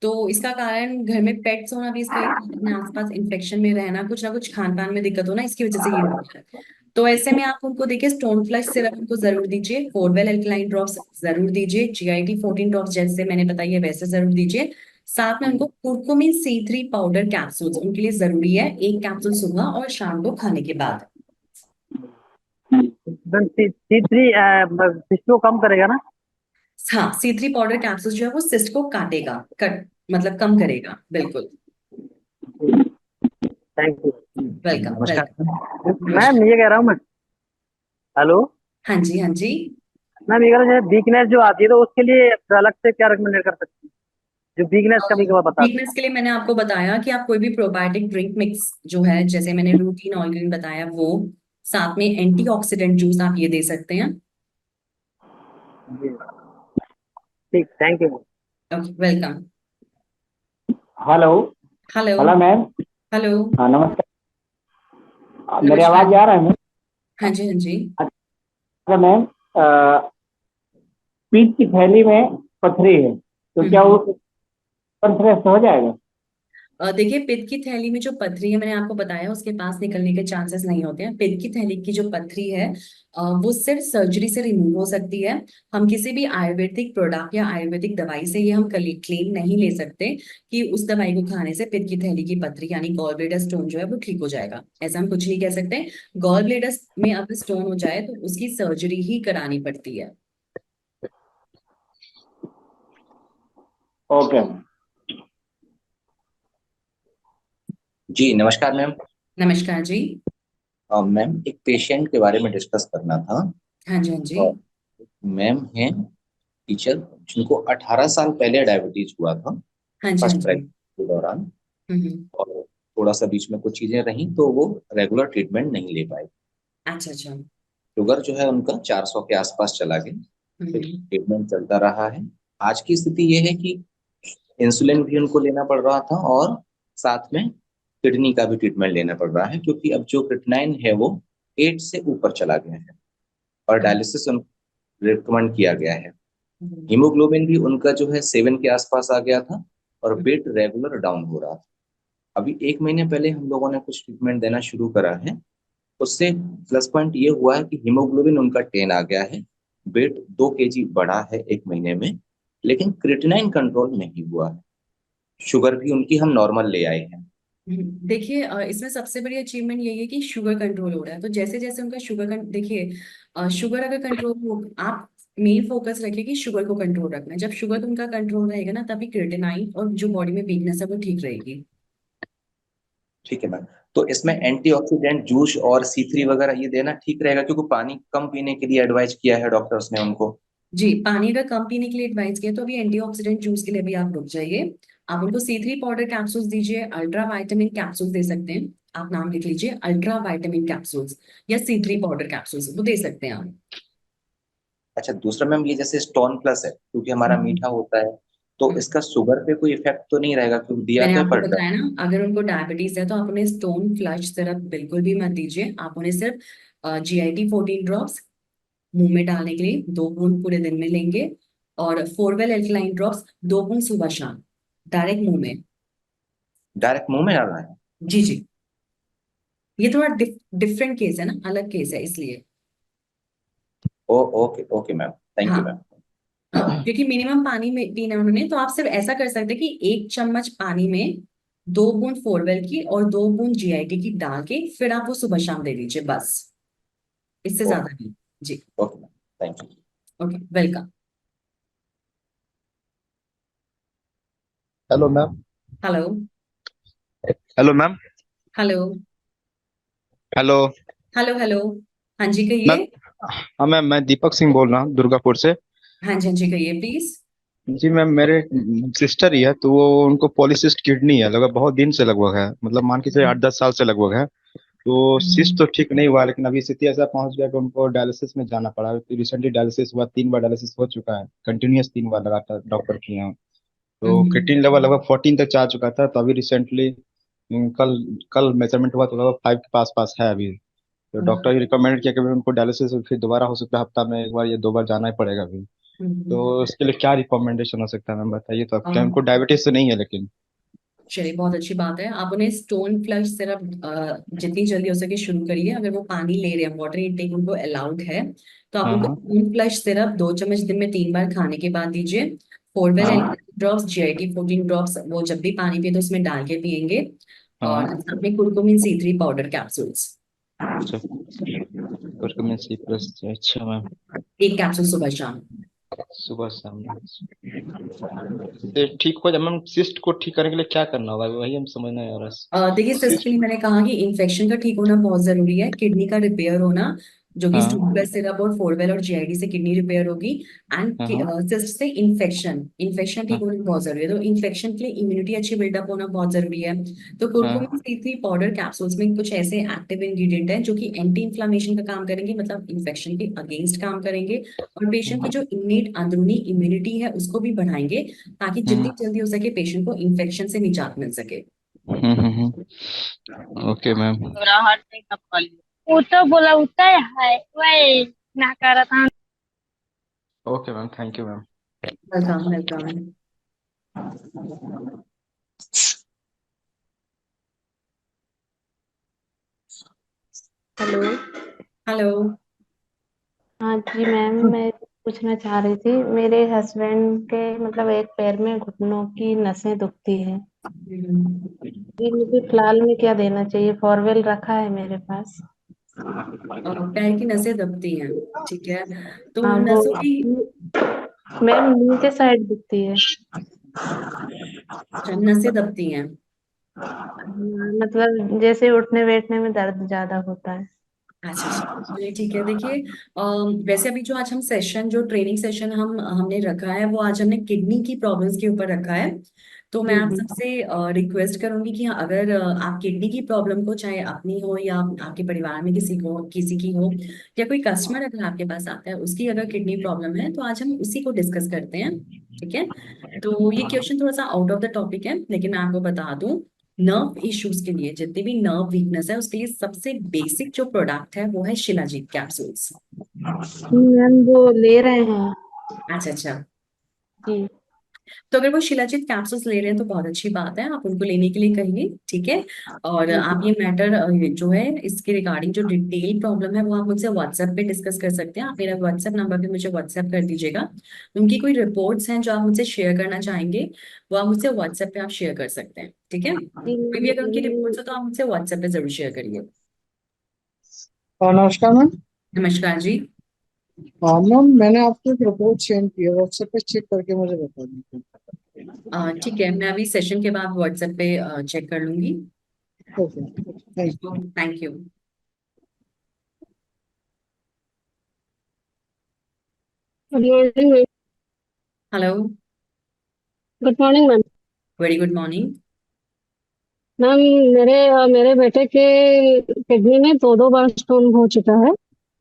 तो इसका कारण घर में पेट्स होना भी इसका एक कारण है, आसपास इन्फेक्शन में रहना, कुछ ना कुछ खान पान में दिक्कत होना, इसकी वजह से ये होता है। तो ऐसे में आप उनको देखिए, स्टोन फ्लश सिरप उनको जरूर दीजिए, फोरवेल एल्कलाइन ड्रॉप्स जरूर दीजिए, GIT 14 ड्रॉप्स जैसे मैंने बताई है वैसे जरूर दीजिए। साथ में उनको कुर्कुमिन C3 पाउडर कैप्सूल्स उनके लिए जरूरी है, 1 कैप्सूल सुबह और शाम को खाने के बाद। मैम C3 सिस्ट को कम करेगा ना? हाँ, C3 पाउडर कैप्सूल जो है वो सिस्ट को काटेगा, कट मतलब कम करेगा, बिल्कुल। Thank you. वेलकम नमस्कार। वेलकम। मैम ये कह रहा हूँ मैं। हेलो। हाँ जी हाँ जी। मैम ये कह रहा हूँ वीकनेस जो आती है तो उसके लिए अलग से क्या रिकमेंड कर सकते हैं, जो वीकनेस कभी कभार बताते वीकनेस के लिए मैंने आपको बताया कि आप कोई भी प्रोबायोटिक ड्रिंक मिक्स जो है, जैसे मैंने रूटीन ऑलग्रीन बताया वो, साथ में एंटीऑक्सीडेंट जूस आप ये दे सकते हैं। हैं जी। ठीक, thank you. Okay, welcome. Hello. Hello. Hello ma'am. Hello. हाँ, नमस्कार। मेरी नमस्कार। आवाज आ रहा है मैम? हाँ जी हाँ जी। अच्छा मैम, पीठ की थैली में पथरी है। तो क्या वो कॉन्फ्रेंस हो जाएगा? देखिए, पित्त की थैली में जो पथरी है, मैंने आपको बताया, उसके पास निकलने के चांसेस नहीं होते हैं। पित्त की थैली की जो पथरी है, वो सिर्फ सर्जरी से रिमूव हो सकती है। हम किसी भी आयुर्वेदिक प्रोडक्ट या आयुर्वेदिक दवाई से ये हम क्लेम नहीं ले सकते कि उस दवाई को खाने से पित्त की थैली की पथरी यानी गॉल ब्लेडर स्टोन जो है वो ठीक हो जाएगा। ऐसा हम कुछ नहीं कह सकते। गॉल ब्लेडर में अगर स्टोन हो जाए तो उसकी सर्जरी ही करानी पड़ती है। ओके। जी नमस्कार मैम। नमस्कार जी। मैम एक पेशेंट के बारे में डिस्कस करना था। हाँ जी, हाँ जी। मैम हैं टीचर जिनको 18 साल पहले डायबिटीज हुआ था हाँ जी, हाँ फर्स्ट जी। प्रेगनेंसी के दौरान, हम्म। और थोड़ा सा बीच में कुछ चीजें रहीं तो वो रेगुलर ट्रीटमेंट नहीं ले पाए। अच्छा, अच्छा। शुगर जो है उनका 400 के आसपास चला गया। फिर हम्म। ट्रीटमेंट चलता रहा है। आज की स्थिति ये है कि इंसुलिन भी उनको लेना पड़ रहा था और साथ में किडनी का भी ट्रीटमेंट लेना पड़ रहा है, क्योंकि अब जो क्रिएटिनिन है वो 8 से ऊपर चला गया है और डायलिसिस रिकमेंड किया गया है। हीमोग्लोबिन भी उनका जो है 7 के आसपास आ गया था और वेट रेगुलर डाउन हो रहा था। अभी 1 महीने पहले हम लोगों ने कुछ ट्रीटमेंट देना शुरू करा है। उससे प्लस पॉइंट ये हुआ है कि हीमोग्लोबिन उनका 10 आ गया है, वेट 2 kg बढ़ा है 1 महीने में, लेकिन क्रिएटिनिन कंट्रोल नहीं हुआ है। शुगर भी उनकी हम नॉर्मल ले आए हैं। देखिए, इसमें सबसे बड़ी अचीवमेंट यही है कि शुगर कंट्रोल हो रहा है। तो जैसे जैसे उनका देखिए, शुगर अगर कंट्रोल हो, आप मेन फोकस रखिए कि शुगर को कंट्रोल रखना है। जब शुगर उनका कंट्रोल रहेगा ना, तभी क्रिएटिनाइन और जो बॉडी में वीकनेस है वो ठीक रहेगी। ठीक है मैम। तो इसमें एंटीऑक्सीडेंट जूस और C3 वगैरह ये देना ठीक रहेगा, क्योंकि पानी कम पीने के लिए एडवाइस किया है डॉक्टर्स ने उनको। जी, पानी अगर कम पीने के लिए एडवाइस किया तो अभी एंटीऑक्सीडेंट जूस के लिए भी आप रुक जाइए। आप उनको C3 पाउडर कैप्सूल्स दीजिए, अल्ट्रा वाइटामिन कैप्सूल्स दे सकते हैं। आप नाम लिख लीजिए, अल्ट्रा वाइटामिन कैप्सूल्स या C3 पाउडर कैप्सूल्स, वो दे सकते हैं आप। अच्छा, दूसरा मैम ये जैसे स्टोन प्लस है, क्योंकि हमारा मीठा होता है, तो हम्म। इसका शुगर पे कोई इफेक्ट तो नहीं रहेगा, क्योंकि दिया मैंने तो है आपको पर ड्रग। बताया ना, अगर उनको डायबिटीज है तो आप उन्हें स्टोन फ्लश सिरप बिल्कुल भी मत दीजिए। आप उन्हें सिर्फ GIT 14 ड्रॉप्स मुंह में डालने के लिए 2 बूंद पूरे दिन में लेंगे, और फोरवेल एल्कलाइन ड्रॉप्स 2 बूंद सुबह शाम डायरेक्ट मुंह में। डायरेक्ट मुंह में डालना है? जी जी। ये थोड़ा डिफरेंट केस है ना, अलग केस है इसलिए। ओ ओके ओके मैम, थैंक हाँ, यू मैम। हाँ, क्योंकि मिनिमम पानी में पीना है उन्होंने, तो आप सिर्फ ऐसा कर सकते हैं कि 1 चम्मच पानी में 2 बूंद फोरवेल की और 2 बूंद GIT की डाल के फिर आप वो सुबह शाम दे दीजिए, बस। इससे ज्यादा ओके नहीं। जी। Okay ma'am, thank you. Okay, welcome. Hello ma'am. Hello. Hello ma'am. Hello. Hello hello. Hello. हाँ जी, मैम। कहिए। हाँ मैम, मैं दीपक सिंह बोल रहा हूँ दुर्गापुर से। हाँ जी, हाँ जी, कहिए प्लीज। जी मैम, मेरे सिस्टर ही है, तो वो उनको पॉलीसिस्ट किडनी है, लगभग बहुत दिन से लगभग है, मतलब मान के चलिए 8-10 साल से लगभग है। तो सिस्ट तो ठीक नहीं हुआ, लेकिन अभी स्थिति ऐसा पहुंच गया कि उनको डायलिसिस में जाना पड़ा। रिसेंटली डायलिसिस हुआ, 3 बार डायलिसिस हो चुका है, कंटिन्यूअस 3 बार लगातार डॉक्टर किए हैं। तो क्रिएटिनिन लेवल लगभग 14 तक जा चुका था, तो अभी रिसेंटली कल कल मेजरमेंट हुआ तो लगभग 5 के पास पास है अभी। तो डॉक्टर ने रिकमेंड किया कि भाई उनको डायलिसिस फिर दोबारा हो सकता है, हफ्ता में 1 बार या 2 बार जाना ही पड़ेगा अभी। तो इसके लिए क्या रिकमेंडेशन हो सकता है मैम, बताइए तो। अब क्या उनको डायबिटीज तो नहीं है लेकिन। चलिए, बहुत अच्छी बात है। आप उन्हें स्टोन फ्लश सिरप जितनी जल्दी हो सके शुरू करिए। अगर वो पानी ले रहे हैं, वाटर इनटेक उनको अलाउड है, तो आप हाँ उनको हाँ स्टोन फ्लश सिरप 2 चम्मच दिन में 3 बार खाने के बाद दीजिए। फोरवेल हाँ ड्रॉप्स, GIT 14 ड्रॉप्स, वो जब भी पानी पिए तो उसमें डाल के पियेंगे। और हाँ। अपने कुरकुमिन C3 पाउडर कैप्सूल्स, अच्छा, विटामिन C प्लस, अच्छा मैम। 1 कैप्सूल सुबह शाम। सुबह शाम से ठीक हो जाए मैम। सिस्ट को ठीक करने के लिए क्या करना होगा, वही हम समझना है यार। देखिए, सिस्ट के लिए सिस्ट। मैंने कहा कि इन्फेक्शन का ठीक होना बहुत जरूरी है, किडनी का रिपेयर होना, जो कि हाँ स्टूल सिरप और फोरवेल और GIT से किडनी रिपेयर होगी। एंड हाँ हाँ सिस्ट से इन्फेक्शन इन्फेक्शन ठीक हाँ होना बहुत जरूरी है। तो इन्फेक्शन के लिए इम्यूनिटी अच्छी बिल्डअप होना बहुत जरूरी है। तो हाँ कुरकुमिन C3 पाउडर कैप्सूल्स में कुछ ऐसे एक्टिव इंग्रेडिएंट हैं जो कि एंटी इन्फ्लामेशन का काम करेंगे, मतलब इन्फेक्शन के अगेंस्ट काम करेंगे, और पेशेंट की जो इन्नेट अंदरूनी इम्यूनिटी है उसको भी बढ़ाएंगे, ताकि जितनी जल्दी हो सके पेशेंट को इन्फेक्शन से निजात मिल सके। Okay ma'am. राहत नहीं कर पाली। वो तो बोला उतना है वही ना करा था। Okay ma'am, thank you ma'am. Welcome, welcome. Hello. Hello. हाँ जी मैम, मैं पूछना चाह रही थी, मेरे हस्बैंड के मतलब एक पैर में घुटनों की नसें दुखती है। ये मुझे फिलहाल में क्या देना चाहिए? फॉरवेल रखा है मेरे पास। पैर की नसें दबती हैं, ठीक है। तो हाँ वो नसों की, मैम नीचे साइड दुखती है। अच्छा, नसें दबती हैं। मतलब जैसे उठने बैठने में दर्द ज्यादा होता है। अच्छा अच्छा, चलिए ठीक है। देखिए, वैसे अभी जो आज हम सेशन, जो ट्रेनिंग सेशन हमने रखा है, वो आज हमने किडनी की प्रॉब्लम्स के ऊपर रखा है। तो मैं आप सबसे रिक्वेस्ट करूंगी कि अगर आप किडनी की प्रॉब्लम को, चाहे अपनी हो या आपके परिवार में किसी की हो, या कोई कस्टमर अगर आपके पास आता है उसकी अगर किडनी प्रॉब्लम है, तो आज हम उसी को डिस्कस करते हैं, ठीक है। तो ये क्वेश्चन थोड़ा सा आउट ऑफ द टॉपिक है, लेकिन मैं आपको बता दूं, नर्व इश्यूज के लिए, जितनी भी नर्व वीकनेस है, उसके लिए सबसे बेसिक जो प्रोडक्ट है वो है शिलाजीत कैप्सूल्स। मैम वो ले रहे हैं। अच्छा अच्छा। जी। तो अगर वो शिलाजीत कैप्सूल्स ले रहे हैं तो बहुत अच्छी बात है, आप उनको लेने के लिए कहिए, ठीक है। और आप ये मैटर जो है, इसके रिगार्डिंग जो डिटेल प्रॉब्लम है, वो आप मुझसे व्हाट्सएप पे डिस्कस कर सकते हैं। आप मेरा व्हाट्सएप नंबर पे मुझे व्हाट्सएप कर दीजिएगा। उनकी कोई रिपोर्ट्स हैं जो आप मुझसे शेयर करना चाहेंगे, वो आप मुझसे व्हाट्सएप पे आप शेयर कर सकते हैं, ठीक है। कोई भी अगर उनकी रिपोर्ट्स हो तो आप मुझसे व्हाट्सएप पे जरूर शेयर करिए। नमस्कार मैम। नमस्कार जी। हाँ मैम, मैंने आपको एक रिपोर्ट सेंड की है, व्हाट्सएप पे चेक करके मुझे बता दीजिए। ठीक है, मैं अभी सेशन के बाद व्हाट्सएप पे चेक कर लूंगी। Okay, thank you. Thank you. Good morning ma'am. Hello. Good morning ma'am. Very good morning. Ma'am मेरे बेटे के किडनी में दो दो बार स्टोन हो चुका है।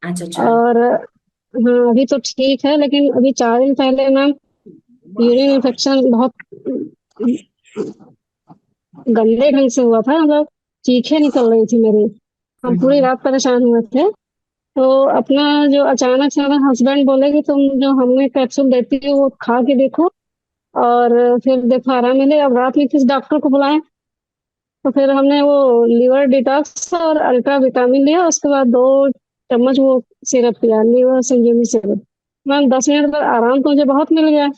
अच्छा अच्छा। और हाँ, अभी तो ठीक है, लेकिन अभी 4 दिन पहले मैम यूरिन इन्फेक्शन बहुत गंदे ढंग से हुआ था। मतलब चीखें निकल रही थी मेरी। हम पूरी हम्म रात परेशान हुए थे। तो अपना जो अचानक से मेरे हस्बैंड बोले कि तुम जो हमें कैप्सूल देती हो वो खा के देखो, और फिर देखो आराम मिले। अब रात में किस डॉक्टर को बुलाएं? तो फिर हमने वो लिवर डिटॉक्स और अल्ट्रा विटामिन लिया, उसके बाद 2 चम्मच वो सिरप पिया, लिवर संजीवनी सिरप। मैम 10 मिनट बाद आराम तो मुझे बहुत मिल गया,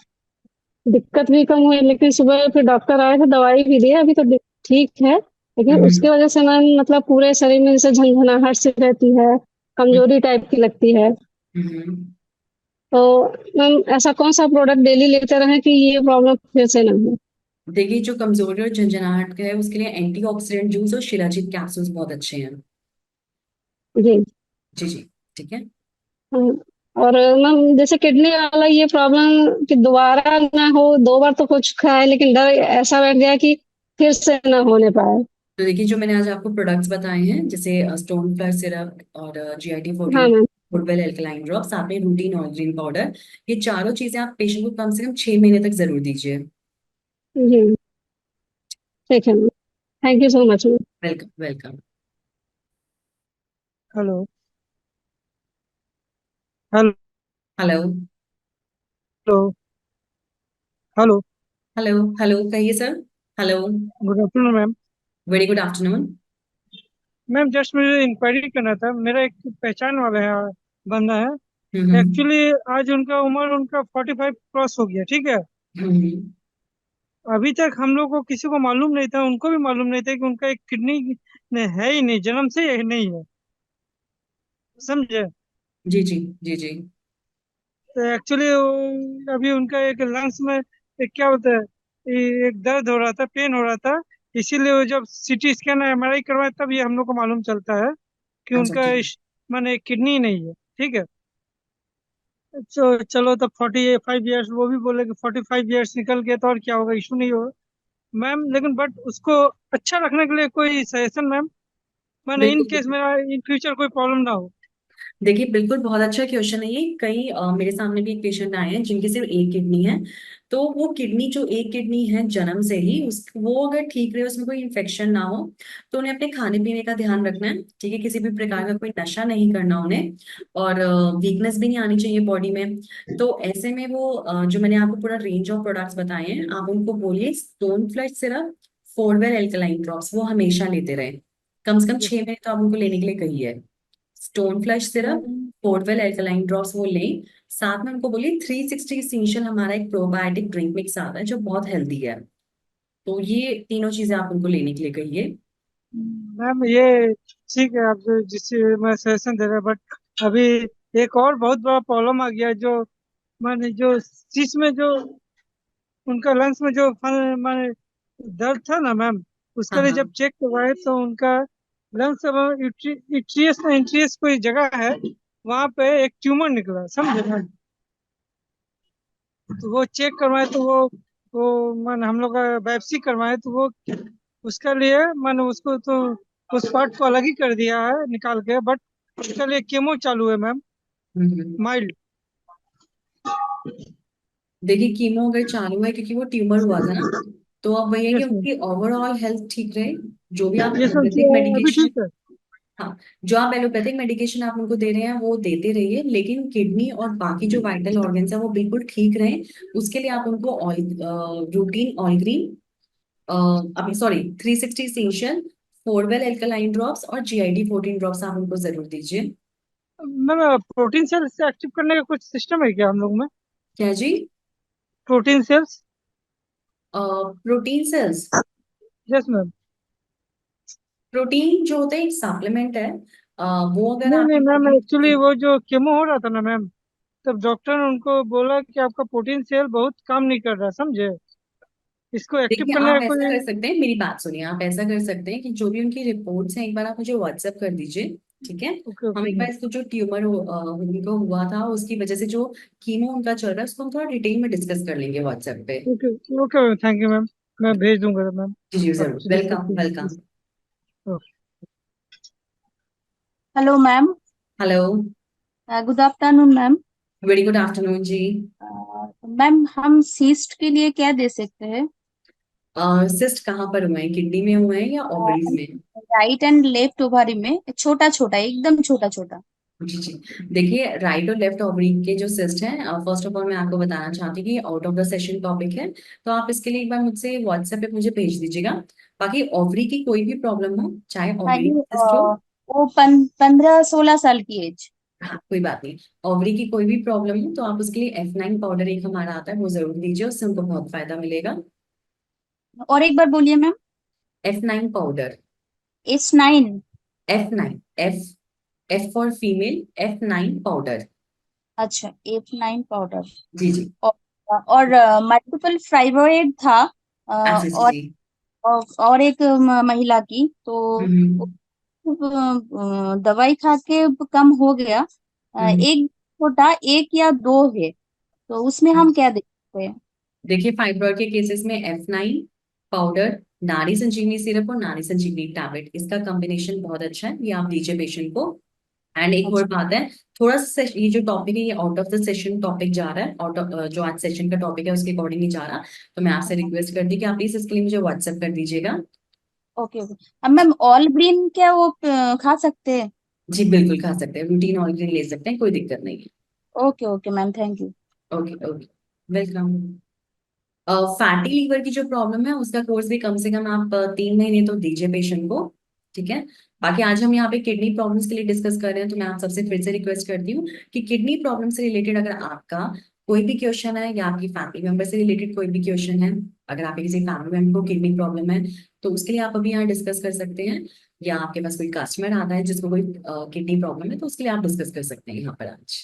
दिक्कत भी कम हुई। लेकिन सुबह फिर डॉक्टर आए थे, दवाई भी दी, अभी तो ठीक है। लेकिन हम्म उसकी वजह से मैम मतलब पूरे शरीर में जैसे झंझनाहट सी रहती है, कमजोरी टाइप की लगती है। हम्म। तो मैम ऐसा कौन सा प्रोडक्ट डेली लेते रहें कि ये प्रॉब्लम फिर से ना हो? देखिए, जो कमजोरी और झंझनाहट का है, उसके लिए एंटीऑक्सीडेंट जूस और शिलाजीत कैप्सूल्स बहुत अच्छे हैं। जी। जी जी, ठीक है। हाँ। और मैम जैसे किडनी वाला ये प्रॉब्लम कि दोबारा ना हो, 2 बार तो हो चुका है, लेकिन डर ऐसा बैठ गया कि फिर से ना होने पाए। तो देखिए, जो मैंने आज आपको प्रोडक्ट्स बताए हैं, जैसे स्टोन फ्लावर सिरप और GIT 14, हाँ मैम। फुटवेल एल्कलाइन ड्रॉप्स, साथ में रूटीन ऑल ग्रीन पाउडर, ये चारों चीजें आप पेशेंट को कम से कम 6 महीने तक जरूर दीजिए। जी ठीक है ma'am. Thank you so much ma'am. Welcome welcome. Hello. Hello. Hello. Hello. Hello. Hello, कहिए sir. Hello. Good afternoon ma'am. Very good afternoon. Ma'am just मुझे इंक्वायरी करना था, मेरा एक पहचान वाला है, बंदा है। हम्म एक्चुअली आज उनका उम्र उनका 45 क्रॉस हो गया, ठीक है। हम्म। अभी तक हम लोग को किसी को मालूम नहीं था, उनको भी मालूम नहीं था कि उनका एक किडनी है ही नहीं, जन्म से ही नहीं है, समझे। जी जी जी जी। तो एक्चुअली अभी उनका एक लंग्स में एक क्या होता है, एक दर्द हो रहा था, पेन हो रहा था। इसीलिए वो जब सीटी स्कैन MRI करवाए तब ये हम लोग को मालूम चलता है कि अच्छा उनका ठीक। माने किडनी नहीं है, ठीक है। तो चलो तब 45 ईयर्स, वो भी बोले कि 45 ईयर्स निकल गए तो और क्या होगा, इशू नहीं होगा मैम। लेकिन बट उसको अच्छा रखने के लिए कोई सजेशन मैम, मैंने इन बिल्कुल केस मेरा इन फ्यूचर कोई प्रॉब्लम ना हो। देखिए बिल्कुल बहुत अच्छा क्वेश्चन है ये। कई मेरे सामने भी एक पेशेंट आए हैं जिनकी सिर्फ एक किडनी है। तो वो किडनी जो एक किडनी है जन्म से ही उस वो अगर ठीक रहे, उसमें कोई इन्फेक्शन ना हो, तो उन्हें अपने खाने पीने का ध्यान रखना है। ठीक है, किसी भी प्रकार का कोई नशा नहीं करना उन्हें, और वीकनेस भी नहीं आनी चाहिए बॉडी में। तो ऐसे में वो जो मैंने आपको पूरा रेंज ऑफ प्रोडक्ट्स बताए हैं, आप उनको बोलिए stone flash syrup, Forwell alkaline drops वो हमेशा लेते रहे। कम से कम 6 महीने तो आप उनको लेने के लिए कहिए। Stone flash syrup, Forwell alkaline drops वो लें। साथ में उनको बोलिए 360 इसेंशियल हमारा एक प्रोबायोटिक ड्रिंक मिक्स आता है जो बहुत हेल्दी है। तो ये तीनों चीजें आप उनको लेने के लिए कहिए। मैम ये ठीक है, आप जो जिससे मैं सजेशन दे रहा, बट अभी एक और बहुत बड़ा प्रॉब्लम आ गया है, जो माने जो शीश में जो उनका लंग्स में जो माने दर्द था ना मैम, उसके हाँ लिए हाँ। जब चेक करवाए तो उनका लंग्स में इट्रियस ना इंट्रियस कोई जगह है, वहां पे एक ट्यूमर निकला, समझे मैम। तो वो चेक करवाए तो वो मान हम लोग का बायोप्सी करवाए तो वो उसके लिए मान उसको तो उस पार्ट को अलग ही कर दिया है निकाल के, बट उसके लिए केमो चालू है मैम, हम्म। माइल्ड। देखिए कीमो अगर चालू है क्योंकि वो ट्यूमर हुआ था ना, तो अब वही है कि यस मैम। उनकी ओवरऑल हेल्थ ठीक रहे। जो भी आप यस मैम, एलोपैथिक अभी मेडिकेशन, ठीक है। हाँ, जो आप एलोपैथिक मेडिकेशन आप उनको दे रहे हैं वो देते रहिए, लेकिन किडनी और बाकी जो वाइटल ऑर्गन्स है वो बिल्कुल ठीक रहें। उसके लिए आप उनको ऑयल, रूटीन ऑयल क्रीम, अभी sorry 360 essential, four wheel alkaline drops और GID 14 ड्रॉप्स आप उनको जरूर दीजिए। मैम प्रोटीन सेल्स से एक्टिव करने का कुछ सिस्टम है क्या हम लोग में? क्या जी? Protein cells. Protein cells, yes ma'am. Protein जो होता है एक सप्लीमेंट है। वो अगर नहीं नहीं आपकी मैम, body एक्चुअली में, वो जो केमो हो रहा था ना मैम, तब डॉक्टर ने उनको बोला कि आपका प्रोटीन सेल बहुत काम नहीं कर रहा, समझे। इसको एक्टिव देखिए करने आप का ऐसा कोई। कर सकते हैं, मेरी बात सुनिए, आप ऐसा कर सकते हैं कि जो भी उनकी रिपोर्ट्स हैं एक बार आप मुझे व्हाट्सएप कर दीजिए। ठीक है, ओके हम ओके एक बार मैम। इसको जो ट्यूमर उनको हुआ था उसकी वजह से जो कीमो उनका चल रहा है उसको हम थोड़ा डिटेल में डिस्कस कर लेंगे व्हाट्सएप पे। Okay okay ma'am, thank you ma'am. मैं भेज दूंगा मैम। जी जी आप जरूर, डिस्कस वेलकम वेलकम। कीजिए। Okay. Hello ma'am. Hello. Good afternoon ma'am. Very good afternoon जी। मैम हम सीस्ट के लिए क्या दे सकते हैं? सिस्ट कहाँ पर हुए हैं, किडनी में हुए हैं या ओवरीज में? राइट एंड लेफ्ट ओवारी में, छोटा छोटा, एकदम छोटा छोटा। जी जी। देखिए राइट और लेफ्ट ओवरी के जो सिस्ट हैं, फर्स्ट ऑफ ऑल मैं आपको बताना चाहती हूँ कि out of the session topic है, तो आप इसके लिए एक बार मुझसे व्हाट्सएप पे मुझे भेज दीजिएगा। बाकी ओवरी की कोई भी प्रॉब्लम हो, चाहे हाँ ओवरी ये सिस्ट हो, वो 15-16 साल की एज। हाँ कोई बात नहीं, ओवरी की कोई भी प्रॉब्लम हो तो आप उसके लिए F9 पाउडर एक हमारा आता है वो जरूर दीजिए, उससे उनको बहुत फायदा मिलेगा। और एक बार बोलिए ma'am. F9 powder. H9। F9, F, F for female, F9 powder. अच्छा, F9 पाउडर। जी जी। और मल्टीपल फाइब्रॉइड था। अच्छा जी और जी। और एक महिला की तो हम्म दवाई खा के कम हो गया। हम्म एक छोटा, एक या दो है, तो उसमें हम्म। हम क्या देखते हैं? देखिए फाइब्रॉइड के केसेस में F9 पाउडर, नारी संजीवनी सिरप और नारी संजीवनी टैबलेट, इसका कॉम्बिनेशन बहुत अच्छा है, ये आप दीजिए पेशेंट को। एंड एक और अच्छा। बात है, थोड़ा सा ये जो टॉपिक है ये out of the session topic जा रहा है, आउट ऑफ जो आज सेशन का टॉपिक है उसके अकॉर्डिंग नहीं जा रहा। तो मैं आपसे रिक्वेस्ट करती कि आप प्लीज इसके लिए मुझे व्हाट्सएप कर दीजिएगा। Okay okay. अब मैम ऑल ग्रीन क्या वो खा सकते हैं? जी बिल्कुल खा सकते हैं, रूटीन ऑर्गेनिक ले सकते हैं, कोई दिक्कत नहीं है। Okay okay ma'am, thank you. Okay okay, welcome. Fatty liver की जो प्रॉब्लम है उसका कोर्स भी कम से कम आप 3 महीने तो दीजिए पेशेंट को। ठीक है। बाकी आज हम यहाँ पे किडनी प्रॉब्लम्स के लिए डिस्कस कर रहे हैं, तो मैं आप सबसे फिर से रिक्वेस्ट करती हूँ कि किडनी प्रॉब्लम से रिलेटेड अगर आपका कोई भी क्वेश्चन है या आपकी फैमिली मेंबर से रिलेटेड कोई भी क्वेश्चन है, अगर आपके किसी फैमिली मेंबर को किडनी प्रॉब्लम है तो उसके लिए आप अभी यहाँ डिस्कस कर सकते हैं, या आपके पास कोई कस्टमर आता है जिसको कोई किडनी प्रॉब्लम है तो उसके लिए आप डिस्कस कर सकते हैं यहाँ पर आज।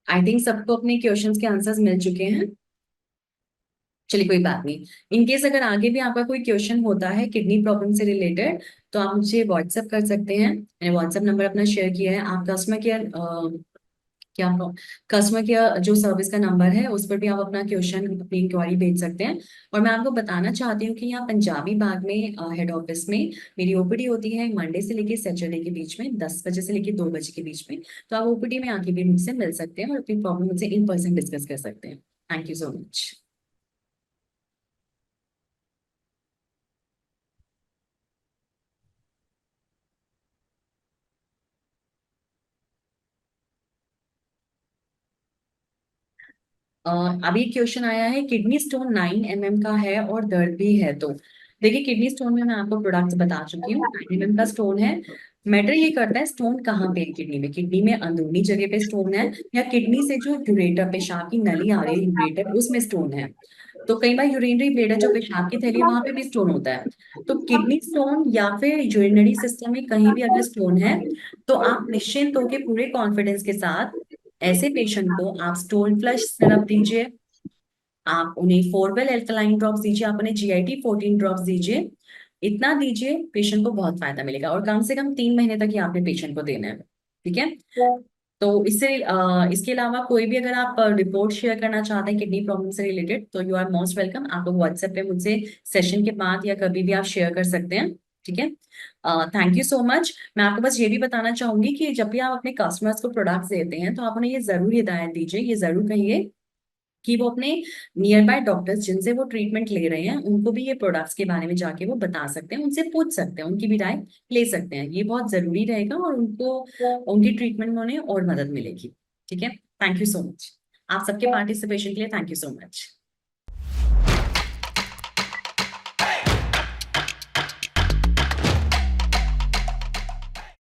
आई थिंक सबको अपने क्वेश्चंस के आंसर्स मिल चुके हैं। चलिए कोई बात नहीं। इनकेस अगर आगे भी आपका कोई क्वेश्चन होता है किडनी प्रॉब्लम से रिलेटेड, तो आप मुझे व्हाट्सएप कर सकते हैं। मैंने व्हाट्सएप नंबर अपना शेयर किया है। आप कस्टमर केयर क्या कस्टमर केयर जो सर्विस का नंबर है उस पर भी आप अपना क्वेश्चन, अपनी इंक्वायरी भेज सकते हैं। और मैं आपको बताना चाहती हूँ कि यहाँ पंजाबी बाग में हेड ऑफिस में मेरी ओपीडी होती है मंडे से लेके सैटरडे के बीच में 10 बजे से लेके 2 बजे के बीच में। तो आप ओपीडी में आके भी मुझसे मिल सकते हैं और अपनी प्रॉब्लम मुझसे इन पर्सन डिस्कस कर सकते हैं। Thank you so much. अभी क्वेश्चन आया है किडनी स्टोन 9 mm का है और दर्द भी है। तो देखिए किडनी स्टोन में मैं आपको प्रोडक्ट्स बता चुकी हूँ। 9 mm का स्टोन है। मैटर ये करता है स्टोन कहाँ पे है किडनी में अंदरूनी जगह पे स्टोन है या किडनी से जो यूरेटर पेशाब की नली आ रही है यूरेटर उसमें स्टोन है। तो कई बार यूरिनरी ब्लेडर जो पेशाब की थैली है वहां पे भी स्टोन होता है। तो किडनी स्टोन या फिर यूरिनरी सिस्टम में कहीं भी अगर स्टोन है तो आप निश्चिंत होकर पूरे कॉन्फिडेंस के साथ ऐसे पेशेंट को आप स्टोन फ्लश सिरप दीजिए, आप उन्हें फोरवेल एल्कलाइन ड्रॉप्स दीजिए, आप उन्हें GIT 14 ड्रॉप्स दीजिए। इतना दीजिए, पेशेंट को बहुत फायदा मिलेगा और कम से कम 3 महीने तक ही आपने पेशेंट को देना है। ठीक है। तो इसके अलावा कोई भी अगर आप रिपोर्ट शेयर करना चाहते हैं किडनी प्रॉब्लम से रिलेटेड तो यू आर मोस्ट वेलकम। आप लोग व्हाट्सएप पे मुझसे सेशन के बाद या कभी भी आप शेयर कर सकते हैं। ठीक है। Thank you so much. मैं आपको बस ये भी बताना चाहूंगी कि जब भी आप अपने कस्टमर्स को प्रोडक्ट्स देते हैं तो आप उन्हें ये जरूर हिदायत दीजिए, ये जरूर कहिए कि वो अपने नियर बाय डॉक्टर्स जिनसे वो ट्रीटमेंट ले रहे हैं उनको भी ये प्रोडक्ट्स के बारे में जाके वो बता सकते हैं, उनसे पूछ सकते हैं, उनकी भी राय ले सकते हैं। ये बहुत जरूरी रहेगा और उनको उनकी ट्रीटमेंट में उन्हें और मदद मिलेगी। ठीक है। Thank you so much. आप सबके पार्टिसिपेशन के लिए थैंक यू सो मच।